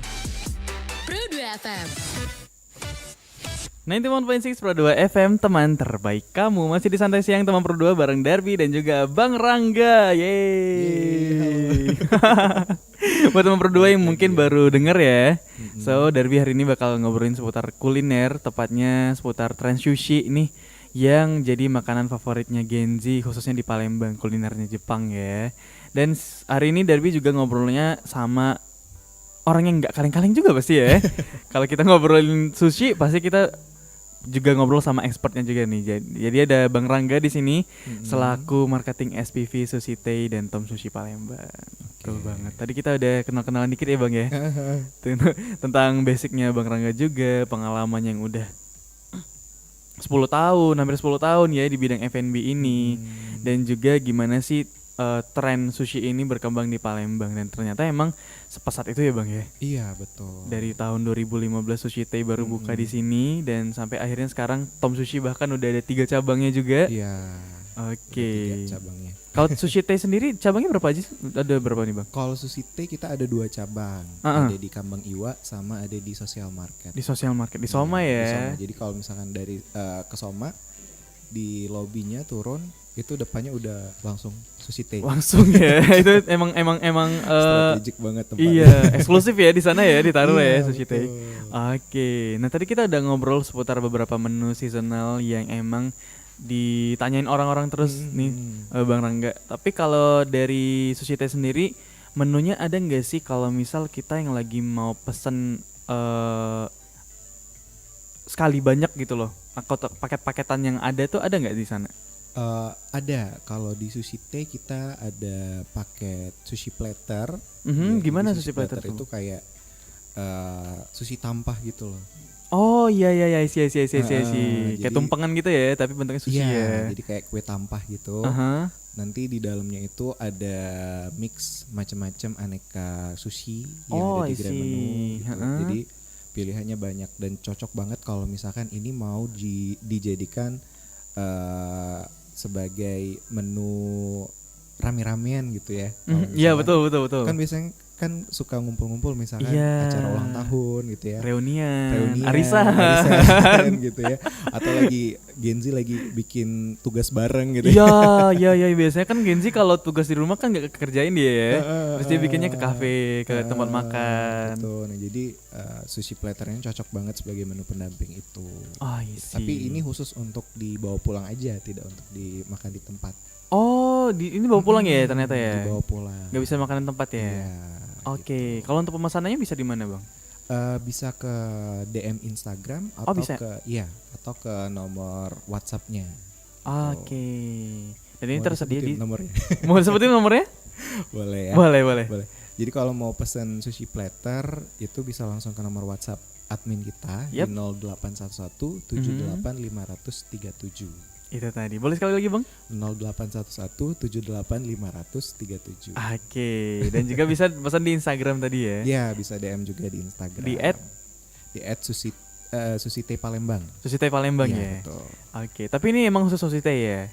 Pro 2 FM. 91.6 Pro 2 FM, teman terbaik kamu. Masih di Santai Siang teman Pro 2 bareng Darby dan juga Bang Rangga. Yeay. Buat teman Pro 2 yang mungkin baru denger ya. So, Darby hari ini bakal ngobrolin seputar kuliner, tepatnya seputar Trans Sushi nih, yang jadi makanan favoritnya Gen Z, khususnya di Palembang, kulinernya Jepang ya. Dan hari ini Darby juga ngobrolnya sama orang yang nggak kaleng-kaleng juga pasti ya. Kalau kita ngobrolin sushi, pasti kita juga ngobrol sama expertnya juga nih. Jadi ada Bang Rangga di sini selaku marketing SPV Sushi Tei dan Tom Sushi Palembang. Betul banget. Tadi kita udah kenal-kenalan dikit ya Bang ya. Tentang basicnya Bang Rangga juga, pengalaman yang udah 10 tahun, hampir 10 tahun ya di bidang F&B ini. Dan juga gimana sih tren sushi ini berkembang di Palembang, dan ternyata emang sepesat itu ya Bang ya. Iya betul. Dari tahun 2015 Sushi Tei baru buka di sini, dan sampai akhirnya sekarang Tom Sushi bahkan udah ada 3 cabangnya juga. Iya. Oke. 3 cabangnya. Kalau Sushi Tei sendiri cabangnya berapa aja? Ada berapa nih Bang? Kalau Sushi Tei kita ada 2 cabang. Ada di Kambang Iwa sama ada di Social Market. Di Social Market di Soma Di ya. Soma. Jadi kalau misalkan dari ke Soma, di lobbynya turun itu depannya udah langsung Sushi Tei. Langsung ya. Itu emang strategik banget tempatnya. iya, eksklusif ya di sana ya, ditaruh Iya, ya Sushi Tei. Oke. Nah, tadi kita udah ngobrol seputar beberapa menu seasonal yang emang ditanyain orang-orang terus nih Bang Rangga. Tapi kalau dari Sushi Tei sendiri, menunya ada nggak sih kalau misal kita yang lagi mau pesen sekali banyak gitu loh, atau paket-paketan yang ada tuh ada nggak di sana? Ada. Kalau di Sushi Tei kita ada paket sushi platter. Gimana jadi sushi platter tuh? itu kayak sushi tampah gitu loh. Oh iya isi. Jadi- Kayak tumpengan gitu ya, tapi bentuknya sushi Iya, ya. jadi kayak kue tampah gitu. Aha. Nanti di dalamnya itu ada mix macam-macam aneka sushi Oh, yang ada di I grand see. menu gitu. Heeh. Jadi pilihannya banyak dan cocok banget kalau misalkan ini mau dijadikan sebagai menu rame-ramean gitu ya. Kalau Iya misalkan- betul. Kan biasanya kan suka ngumpul-ngumpul misalkan Iya. acara ulang tahun gitu ya. Reunian, Arisan arisan. gitu ya. Atau lagi Gen Z lagi bikin tugas bareng gitu ya. Iya, biasanya kan Gen Z kalau tugas di rumah kan nggak kerjain dia ya. Terus dia bikinnya ke kafe, ke tempat makan. Betul. Nah, jadi sushi platternya cocok banget sebagai menu pendamping itu. Oh, isi. Tapi ini khusus untuk dibawa pulang aja, tidak untuk dimakan di tempat. Oh, ini bawa pulang ya ternyata ya. Dibawa pulang. Nggak bisa makanan tempat ya. Iya. Oke, kalau untuk pemesanannya bisa di mana Bang? Bisa ke DM Instagram Oh, atau bisa? atau ke nomor WhatsApp-nya. Oke. Dan ini Mau tersedia disebutin di. nomornya. Mau sebutin nomornya? Boleh ya. Boleh. Boleh. Jadi kalau mau pesen sushi platter itu bisa langsung ke nomor WhatsApp admin kita Yap. di 0811 78 537. Itu tadi. Boleh sekali lagi Bang? 0811 78 537. Oke. Dan juga bisa pesan di Instagram tadi ya. Ya, bisa DM juga di Instagram. Di @sushi Tei Palembang. Sushi Tei Palembang Iya, ya. betul. Oke. Tapi ini emang khusus Sushi Tei ya.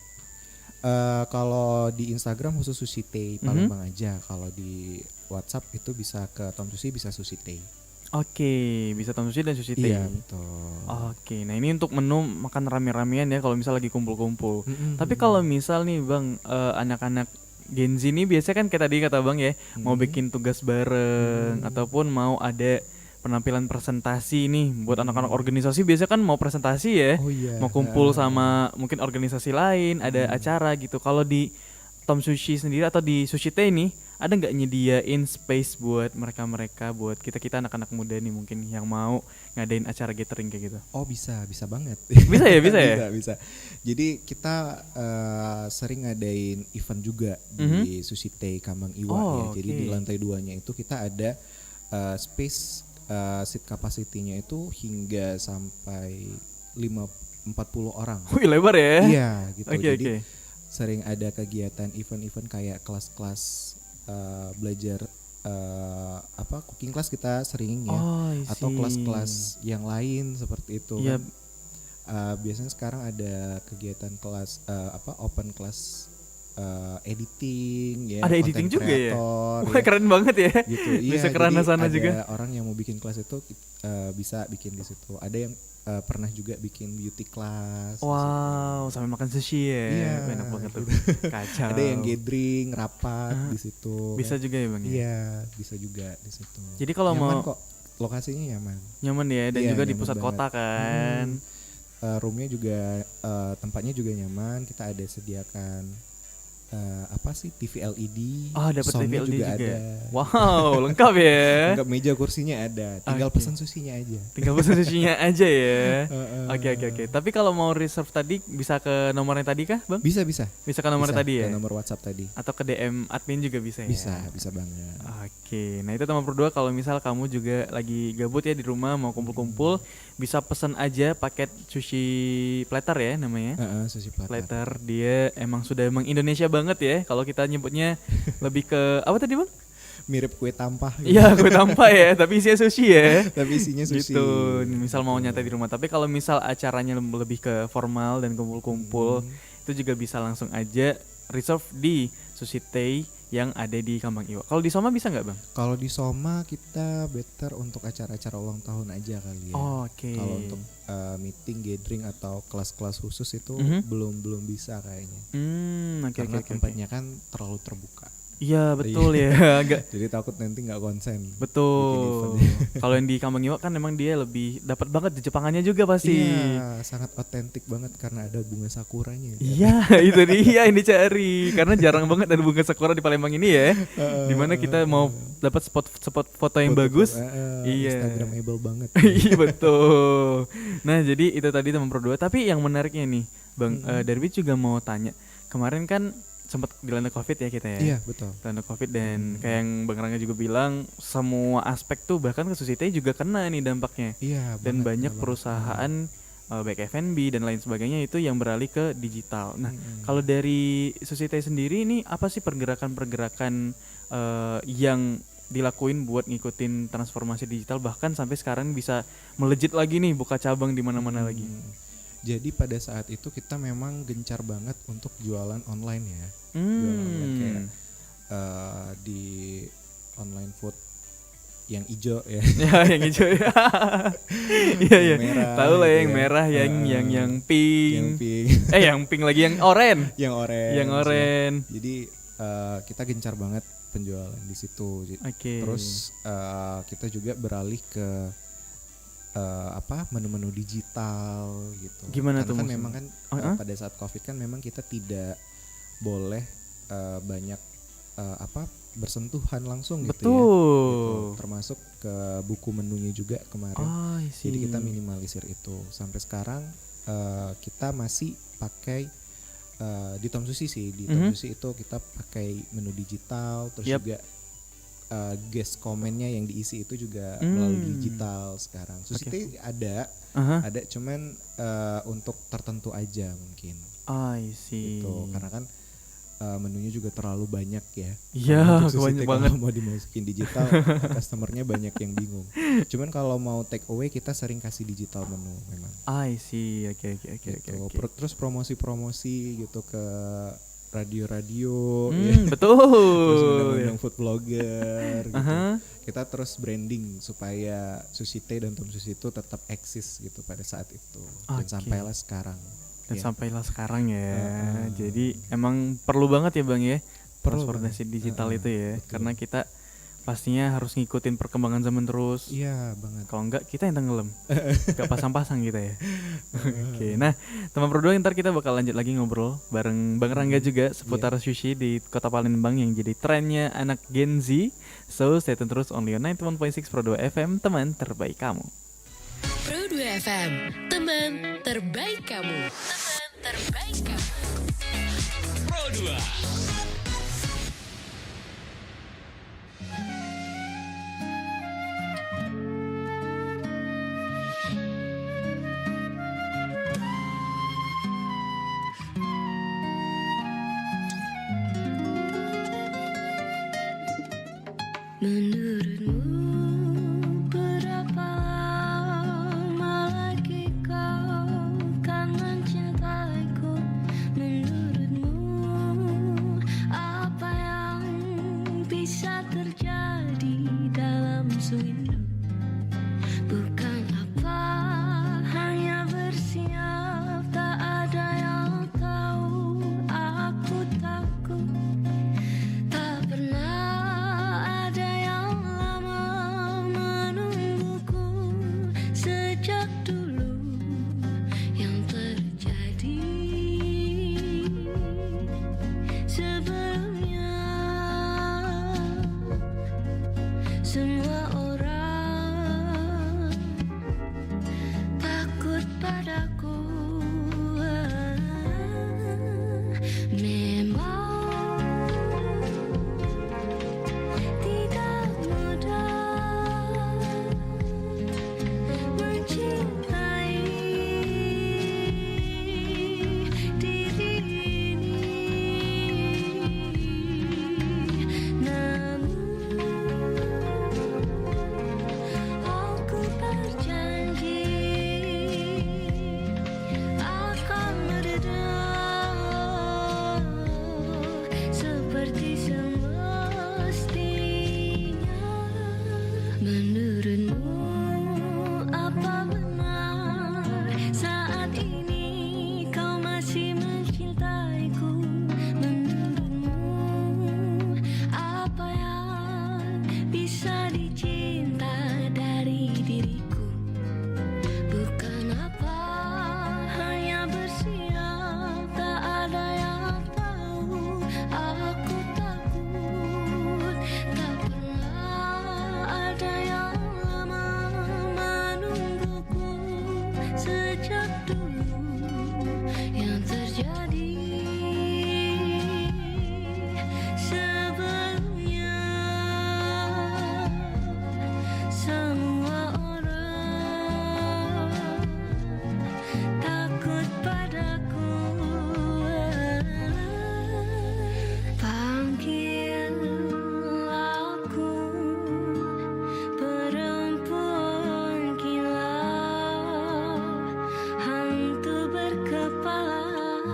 Kalau di Instagram khusus Sushi Tei Palembang aja. Kalau di WhatsApp itu bisa ke Tom Sushi, bisa Sushi Tei. Oke, bisa Tom Sushi dan Sushi Tei. Iya, betul. Oke, nah ini untuk menu makan rame-ramean ya kalau misal lagi kumpul-kumpul. Tapi kalau misal nih Bang, anak-anak Gen Z nih biasanya kan kayak tadi kata Bang ya, mau bikin tugas bareng ataupun mau ada penampilan presentasi nih buat anak-anak organisasi, biasanya kan mau presentasi ya. Oh iya. Mau kumpul sama mungkin organisasi lain, ada acara gitu. Kalau di Tom Sushi sendiri atau di Sushi Tei nih, ada nggak nyediain space buat mereka buat kita anak-anak muda nih mungkin yang mau ngadain acara gathering kayak gitu? Oh bisa banget. Bisa ya, bisa ya? Bisa. Jadi kita sering ngadain event juga di Sushi Tei Kambang Iwa ya. Oh, Jadi oke. di lantai 2-nya itu kita ada space seat capacity-nya itu hingga sampai 40 orang. Wih lebar ya? Iya gitu. Oke, Jadi oke. sering ada kegiatan event-event kayak kelas-kelas belajar cooking class kita sering ya. Oh, I Atau see. kelas-kelas yang lain seperti itu Iya. kan. Biasanya sekarang ada kegiatan kelas open class editing ya, Ada editing content juga ya? creator, Wah, ya, keren banget ya. gitu. Bisa Iya, kerana jadi sana ada juga. orang yang mau bikin kelas itu bisa bikin di situ. Ada yang pernah juga bikin beauty class. di situ. Wow, sampai makan sushi ya. Iya, Enak banget tuh. Kacau. Ada yang gathering, rapat di situ. Bisa juga ya Bang ya? Iya, bisa juga di situ. Jadi kalau nyaman mau kok, lokasinya nyaman. nyaman ya dan Iya, juga di nyaman pusat banget. kota kan. Roomnya juga tempatnya juga nyaman. Kita ada sediakan apa sih, TV LED. Oh, dapat TV soundnya LED juga. ada. Wow, lengkap ya. Lengkap, meja kursinya ada. Tinggal Oke. pesan susinya aja. Tinggal pesan sushinya aja ya. Heeh. Oke. Tapi kalau mau reserve tadi bisa ke nomornya tadi kah, Bang? Bisa. Bisa ke nomornya Bisa, tadi ya? ke nomor WhatsApp tadi. Atau ke DM admin juga bisa ya? Bisa banget. Oke, nah itu teman berdua kalau misal kamu juga lagi gabut ya di rumah mau kumpul-kumpul, bisa pesan aja paket sushi platter ya namanya. Sushi platter. Platter dia emang sudah Indonesia banget ya. Kalau kita nyebutnya lebih ke apa tadi Bang? Mirip kue tampah. gitu. Iya, kue tampah ya, tapi isinya sushi ya. Tapi isinya sushi. Gitu. Misal mau nyantai di rumah, tapi kalau misal acaranya lebih ke formal dan kumpul-kumpul, itu juga bisa langsung aja reserve di Sushi Tei yang ada di Kambang Iwa. Kalau di Soma bisa nggak Bang? Kalau di Soma kita better untuk acara-acara ulang tahun aja kali ya. Oke. Kalau untuk meeting, gathering atau kelas-kelas khusus itu belum bisa kayaknya. Oke. Karena tempatnya kan terlalu terbuka. Iya betul ya, agak Jadi takut nanti nggak konsen. betul. Kalau yang di Kambang Iwa kan memang dia lebih dapat banget di Jepangannya juga pasti. Iya, sangat otentik banget karena ada bunga sakuranya. Iya, itu dia yang dicari. Karena jarang banget ada bunga sakura di Palembang ini ya. Dimana kita mau dapat spot foto yang bagus. Iya. Instagramable banget. Iya betul. Nah jadi itu tadi teman Pro 2. Tapi yang menariknya nih, Bang Darwin juga mau tanya. Kemarin kan sempat dilanda COVID ya kita ya. Iya, betul. Dilanda COVID dan kayak yang Bang Rangga juga bilang, semua aspek tuh bahkan ke Sushi Tei juga kena nih dampaknya. Iya, Dan banget, banyak banget. perusahaan baik F&B dan lain sebagainya itu yang beralih ke digital. Nah, kalau dari Sushi Tei sendiri ini apa sih pergerakan-pergerakan yang dilakuin buat ngikutin transformasi digital bahkan sampai sekarang bisa melejit lagi nih buka cabang di mana-mana lagi. Jadi pada saat itu kita memang gencar banget untuk jualan online ya. Jualan online kayak di online food yang hijau ya. Ya yang hijau ya. Iya iya. merah Tahu lah gitu yang ya. merah yang pink. Yang pink. Yang pink lagi yang oranye. Yang orange. Yang oranye. Jadi kita gencar banget penjualan di situ. Oke. Terus kita juga beralih ke menu-menu digital gitu. Gimana Karena tuh kan maksudnya? memang kan pada saat COVID kan memang kita tidak boleh banyak bersentuhan langsung gitu ya. Betul. Gitu. Termasuk ke buku menunya juga kemarin. Oh, I see. Jadi kita minimalisir itu. Sampai sekarang kita masih pakai di Tom Sushi sih. Di Tom Sushi itu kita pakai menu digital, terus juga guest komennya yang diisi itu juga melalui digital sekarang. Sushi Tei ada cuman untuk tertentu aja mungkin. I see. Gitu. Karena kan menunya juga terlalu banyak ya. Iya, Untuk Sushi banyak Tei banget. kalau mau dimasukin digital, customernya banyak yang bingung. Cuman kalau mau take away kita sering kasih digital menu memang. I see. Oke. Gitu. Terus promosi-promosi gitu ke radio-radio, Betul. terus undang-undang food blogger gitu. Kita terus branding supaya Sushi Tei dan Tom Sushi itu tetap eksis gitu pada saat itu dan Oke. sampailah sekarang. Dan Ya. sampailah sekarang ya. Jadi emang perlu banget ya Bang ya Perlu transformasi banget. digital itu ya. Betul. Karena kita pastinya harus ngikutin perkembangan zaman terus. Iya banget. Kalau enggak kita yang tenggelam. Gak pasang-pasang kita ya. Oke. Nah, teman berdua ntar kita bakal lanjut lagi ngobrol bareng Bang Rangga juga seputar sushi di Kota Palembang yang jadi trennya anak Gen Z. So, stay tune terus only on 91.6 Pro 2 FM, teman terbaik kamu. Pro 2 FM, teman terbaik kamu. Teman terbaik kamu. Pro 2. Menurutmu berapa lama lagi kau kan mencintaiku? Menurutmu semua orang takut padaku. Memang tidak mudah mencintai diri ini, namun aku berjanji akan meredam seperti semestinya. Menurutmu apa benar saat ini kau masih mencintaiku? Menurutmu apa yang bisa dicinta dari diriku? Bukan apa, hanya bersiap, tak ada yang tahu. Aku takut tak pernah ada yang lama menungguku. Sejak dulu yang terjadi sebelumnya, semua orang takut padaku. Panggil aku perempuan kilat, hantu berkepala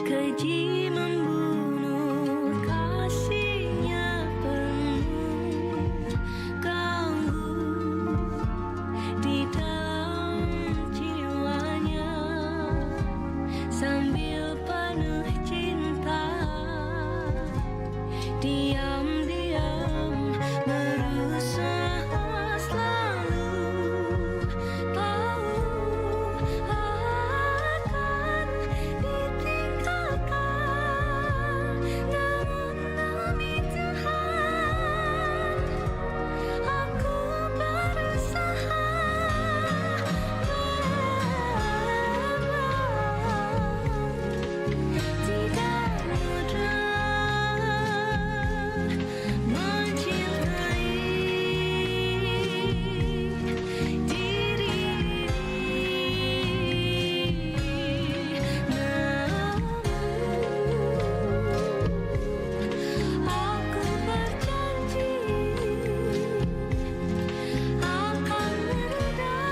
keji, membunuh kasihnya penuh ganggu di dalam jiwanya, sambil penuh cinta diam-diam berusaha selalu tahu akan ditinggalkan, namun demi Tuhan aku berusaha tidak mudah mencintai diri ini, namun aku berjanji akan meredam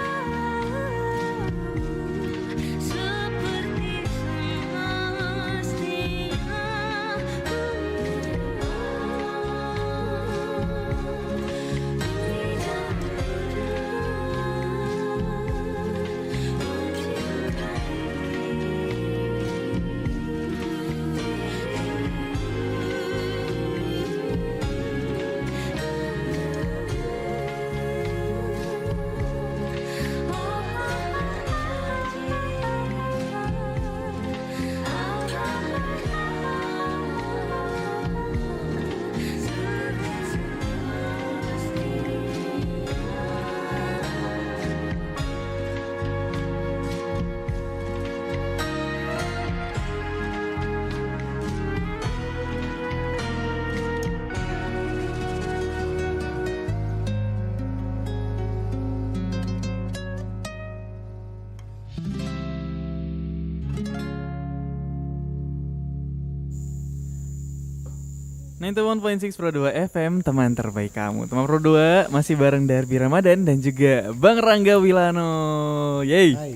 seperti Pro 2 FM, teman terbaik kamu. Teman Pro 2 masih bareng Darby Ramadan dan juga Bang Rangga Wilano. Yeay. Hai.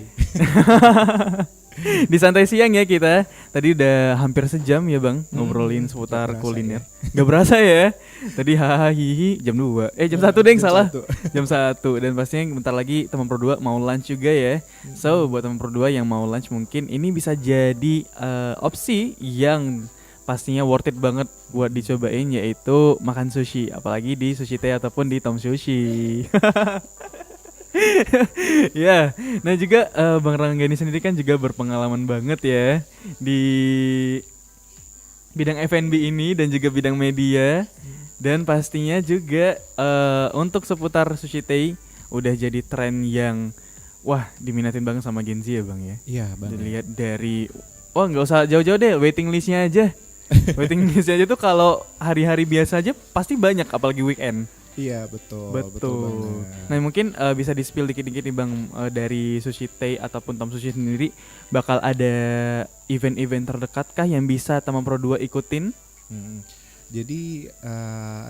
Di santai siang ya kita. Tadi udah hampir sejam ya Bang ngobrolin seputar berasa kuliner. Gak berasa ya. Tadi hahaha hihi jam 2. Jam 1 deh yang salah. Jam 1 dan pastinya bentar lagi teman Pro 2 mau lunch juga ya. So buat teman Pro 2 yang mau lunch mungkin ini bisa jadi opsi yang pastinya worth it banget buat dicobain, yaitu makan sushi, apalagi di Sushi Tei ataupun di Tom Sushi. Ya, nah juga Bang Rangga ini sendiri kan juga berpengalaman banget ya di bidang F&B ini dan juga bidang media. Dan pastinya juga untuk seputar Sushi Tei udah jadi tren yang wah diminatin banget sama Gen Z ya Bang ya. Iya banget. Dilihat dari wah nggak usah jauh-jauh deh, waiting listnya aja. Waiting listnya aja tuh kalau hari-hari biasa aja pasti banyak, apalagi weekend. Iya betul. Betul. banget. Nah mungkin bisa di-spill dikit-dikit nih Bang, dari Sushi Tei ataupun Tom Sushi sendiri bakal ada event-event terdekat kah yang bisa Taman Pro 2 ikutin? Mm. Jadi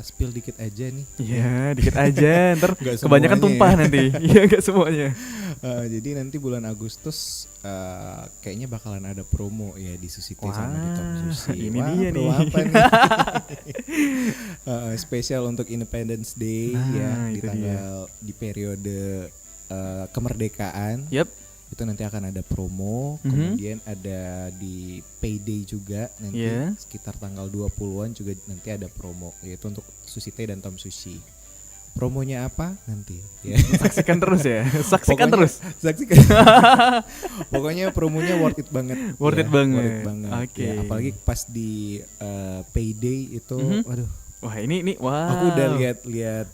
spill dikit aja nih. Iya, dikit aja. Ntar Nggak kebanyakan semuanya tumpah ya. nanti. Iya, nggak semuanya. Jadi nanti bulan Agustus kayaknya bakalan ada promo ya di Sushi Tei sama di Tom Wah, Sushi. ini Wah, dia promo nih. apa nih? Spesial untuk Independence Day Nah, ya di itu tanggal di periode kemerdekaan. Yap. Itu nanti akan ada promo, Mhm. kemudian ada di Payday juga nanti Yeah. sekitar tanggal 20-an juga nanti ada promo yaitu untuk Sushi Tei dan Tom Sushi. Promonya apa nanti ya. Saksikan terus ya. Saksikan Pokoknya- terus. Saksikan. Pokoknya promonya worth it banget. Worth it banget. Worth it banget. Oke. Ya, apalagi pas di Payday itu, Mhm. waduh, Wah, ini wah. aku udah lihat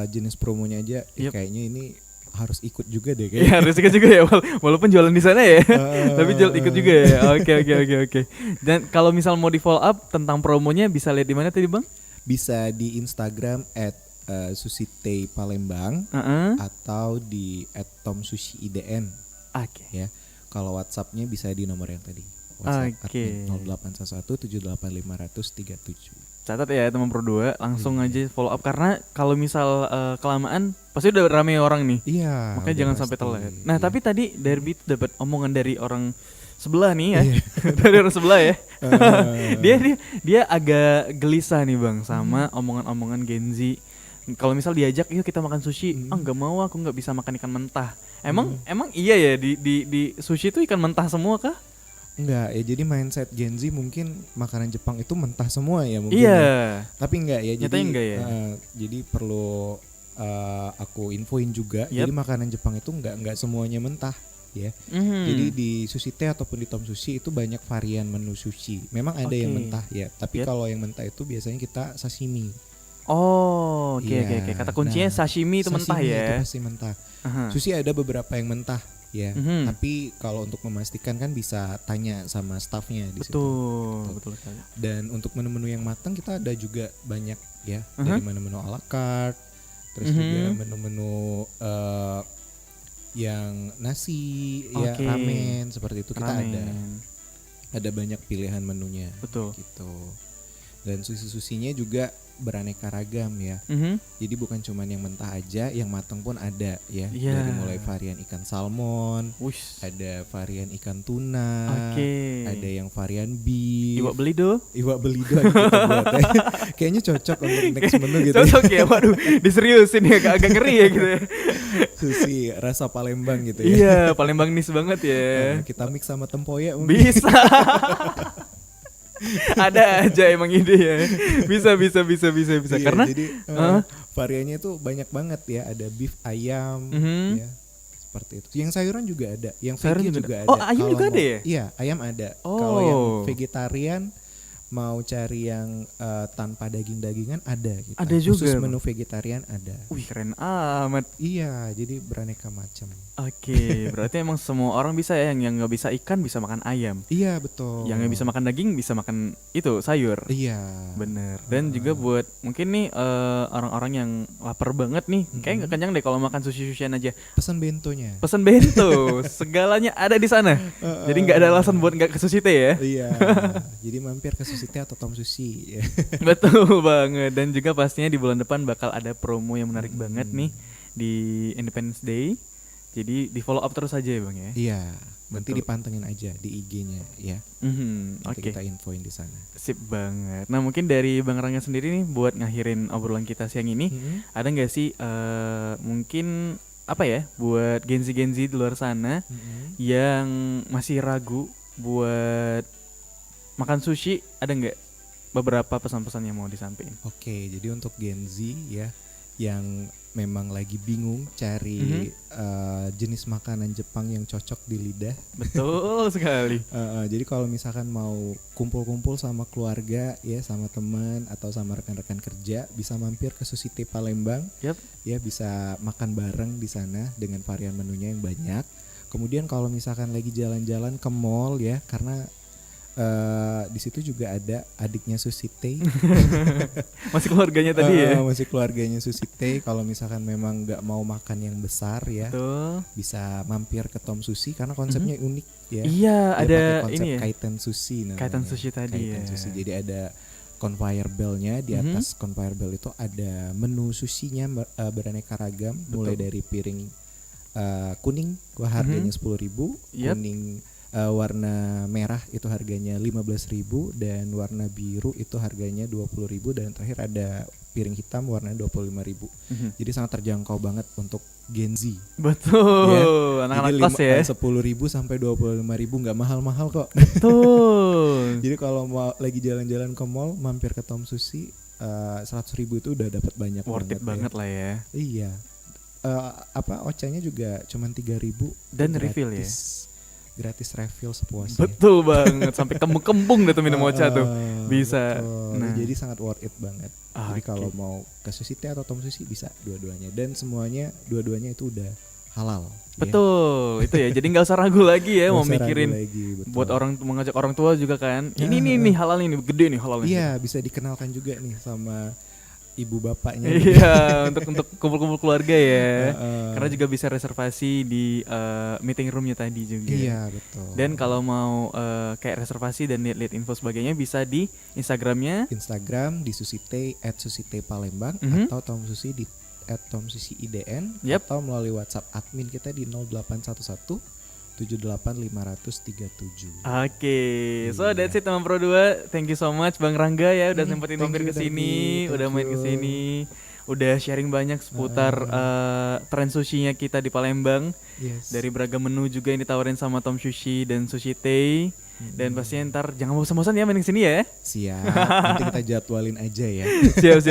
jenis promonya aja, Yep. kayaknya ini harus ikut juga deh Iya, kayaknya. harus ikut juga ya, walaupun jualan di sana ya. Tapi ikut juga ya. Oke. Dan kalau misal mau di follow up tentang promonya bisa lihat di mana tadi Bang? Bisa di Instagram @Sushi Tei Palembang Heeh. atau di @TomSushiIDN Oke. ya. Kalau WhatsApp-nya bisa di nomor yang tadi. WhatsApp Oke. 0811 78 737. Catat ya teman Pro 2, langsung Iya. aja follow up karena kalau misal kelamaan pasti udah rame orang nih. Iya. Makanya udah jangan sampai pasti. telat. Nah, Iya. tapi tadi Derby tuh dapat omongan dari orang sebelah nih ya. Iya. Dari orang sebelah ya. Eh, Dia agak gelisah nih Bang sama Hmm. omongan-omongan Gen Z. Kalau misal diajak, "Yuk kita makan sushi." Hmm. "Ah, nggak mau, aku nggak bisa makan ikan mentah." Emang iya ya di sushi itu ikan mentah semua kah? Enggak ya, jadi mindset Gen Z mungkin makanan Jepang itu mentah semua ya mungkin. Iya. ya. Tapi enggak ya. Nyatanya Jadi enggak ya? jadi perlu aku infoin juga. Yap. Jadi makanan Jepang itu enggak semuanya mentah ya. Mhm. Jadi di Sushi Tei ataupun di Tom Sushi itu banyak varian menu sushi. Memang ada yang Oke. mentah ya, tapi Yap. kalau yang mentah itu biasanya kita sashimi. Oh, oke. Iya, Kata kuncinya nah, sashimi itu mentah Sashimi ya. Itu pasti mentah. Aha. Sushi ada beberapa yang mentah ya. Mhm. Tapi kalau untuk memastikan kan bisa tanya sama staffnya di situ. Betul sekali. Dan untuk menu-menu yang matang kita ada juga banyak ya, Uh-huh. dari menu-menu ala carte, terus Mhm. juga menu-menu yang nasi, ya Oke. ramen seperti itu kita Ramen. ada banyak pilihan menunya Betul. gitu. Dan sushi-sushinya juga beraneka ragam ya. Mhm. Jadi bukan cuman yang mentah aja, yang matang pun ada ya. Iya. Dari mulai varian ikan salmon, Wush. ada varian ikan tuna, Oke. ada yang varian beef. Iwak beli do. Iwak belido kita buat ya. Kayaknya cocok untuk next menu gitu. Cocok ya, waduh, diseriusin ya, agak ngeri ya gitu ya. Sushi rasa Palembang gitu ya. Iya, Palembang nis banget ya. Kita mix sama tempoyak mungkin. Bisa. Ada aja emang ide ya. Bisa. Iya, Karena jadi Hah? variannya tuh banyak banget ya. Ada beef ayam Mhm. ya. Seperti itu. Yang sayuran juga ada, yang Sayuran veggie juga juga ada. ada. Oh, ayam Kalau juga ada mau- ya? Iya, ayam ada. Oh. Kalau yang vegetarian mau cari yang tanpa daging-dagingan ada gitu. Ada juga, Khusus Bang. menu vegetarian ada. wih keren amat. Iya, jadi beraneka macam. Oke, berarti emang semua orang bisa ya, yang nggak bisa ikan bisa makan ayam. Iya, betul. Yang nggak bisa makan daging bisa makan itu sayur. Iya. Bener. Dan juga buat mungkin nih orang-orang yang lapar banget nih, kayak nggak kenyang deh kalau makan sushi-sushian aja. Pesan bentonya. Pesen bento, segalanya ada di sana. Jadi nggak ada alasan buat nggak ke Sushi Tei ya. Iya. Jadi mampir ke Sushi Tei atau Tom Sushi ya. Betul banget. Dan juga pastinya di bulan depan bakal ada promo yang menarik banget nih di Independence Day. Jadi di follow up terus aja ya Bang ya. Iya. Nanti Betul. dipantengin aja di IG-nya ya. Mhm, Nanti Oke, kita infoin di sana. sip banget. Nah mungkin dari Bang Rangga sendiri nih buat ngakhirin obrolan kita siang ini, Mhm. ada nggak sih mungkin apa ya buat Gen Z di luar sana Mhm. yang masih ragu buat makan sushi, ada nggak beberapa pesan-pesan yang mau disampaikan? Oke, jadi untuk Gen Z ya yang memang lagi bingung cari jenis makanan Jepang yang cocok di lidah. Betul sekali. Jadi kalau misalkan mau kumpul-kumpul sama keluarga ya, sama teman atau sama rekan-rekan kerja, bisa mampir ke Sushi Tei Palembang. Yap. Ya, bisa makan bareng di sana dengan varian menunya yang banyak. Kemudian kalau misalkan lagi jalan-jalan ke mall ya, karena di situ juga ada adiknya Sushi Tei. Masih keluarganya tadi ya. Masih keluarganya Sushi Tei. Kalau misalkan memang nggak mau makan yang besar ya, Betul. bisa mampir ke Tom Sushi karena konsepnya unik ya. Iya, Dia ada pakai konsep ini ya. kaiten sushi namanya. Kaiten sushi tadi Kaiten ya. sushi. Jadi ada conveyor bell-nya, di atas conveyor bell itu ada menu sushinya beraneka ragam, mulai dari piring kuning harganya 10.000, Yap. kuning warna merah itu harganya 15.000, dan warna biru itu harganya 20.000, dan terakhir ada piring hitam warnanya 25.000. Jadi sangat terjangkau banget untuk Gen Z. Betul. Anak-anak kos ya. 10.000 sampai 25.000, nggak mahal-mahal kok. Betul. Jadi kalau mau lagi jalan-jalan ke mall, mampir ke Tom Sushi, 100.000 itu udah dapat banyak Worth it banget lah ya. Iya. Ocanya juga cuman 3.000 Dan refill ya. Gratis refill sepuasnya. Betul banget, sampai kembung-kembung deh tuh minum ocha tuh. Bisa. Betul. Nah. Jadi sangat worth it banget. Jadi Oke. kalau mau ke Sushi Tei atau Tom Sushi bisa dua-duanya, dan semuanya dua-duanya itu udah halal. Betul, itu ya. Jadi nggak usah ragu lagi ya, mau mikirin buat orang. mengajak orang tua juga kan. Ini nih halal nih, gede nih halal nih. Iya, bisa dikenalkan juga nih sama ibu bapaknya. Iya, untuk kumpul-kumpul keluarga ya. Karena juga bisa reservasi di meeting roomnya tadi juga. Iya, betul. Dan kalau mau kayak reservasi dan lihat info sebagainya bisa di Instagramnya. Instagram di Sushi Tei @susitei_palembang atau Tom Sushi di @tomsushi_idn, Yap. atau melalui WhatsApp admin kita di 0811 78 537. Oke, so that's it teman Pro 2. Thank you so much Bang Rangga ya udah sempetin thank mampir you, ke sini, Darby. udah Thank main ke you. sini, udah sharing banyak seputar tren sushinya kita di Palembang. Yes. Dari beragam menu juga yang ditawarin sama Tom Sushi dan Sushi Tei. Dan pastinya ntar jangan bosan-bosan ya main ke sini ya. Siap, nanti kita jadwalin aja ya. Siap.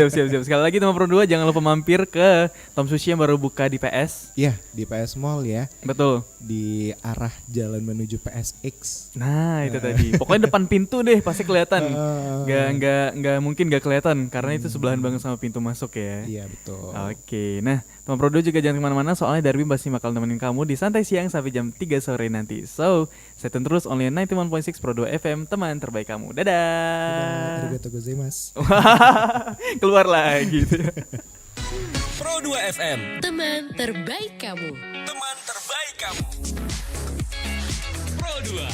Sekali lagi teman Pro 2 jangan lupa mampir ke Tom Sushi yang baru buka di PS. Iya, di PS Mall ya, Betul. di arah jalan menuju PSX. Nah itu tadi. Pokoknya depan pintu deh pasti kelihatan. Nggak mungkin nggak kelihatan karena itu sebelahan banget sama pintu masuk ya. Iya, betul. Oke, nah teman Pro 2 juga jangan kemana-mana soalnya Darby masih bakal nemenin kamu di santai siang sampai jam 3 sore nanti. So, stay tune terus only on 91.6 Pro 2 FM, teman terbaik kamu. Dadah. Arigatou gozaimasu. Keluar lagi gitu. Pro 2 FM, Teman terbaik kamu. teman terbaik kamu. Pro 2.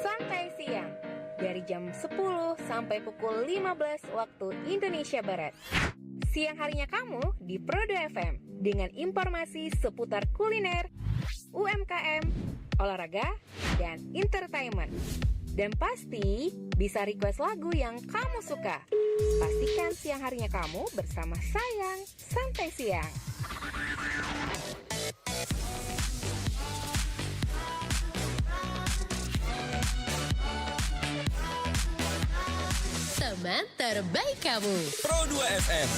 Santai siang dari jam 10 sampai pukul 15 waktu Indonesia Barat. Siang harinya kamu di Pro 2 FM dengan informasi seputar kuliner, UMKM, olahraga, dan entertainment. Dan pasti bisa request lagu yang kamu suka. Pastikan siang harinya kamu bersama Sayang Santai Siang. Teman terbaik kamu. Pro 2 FM.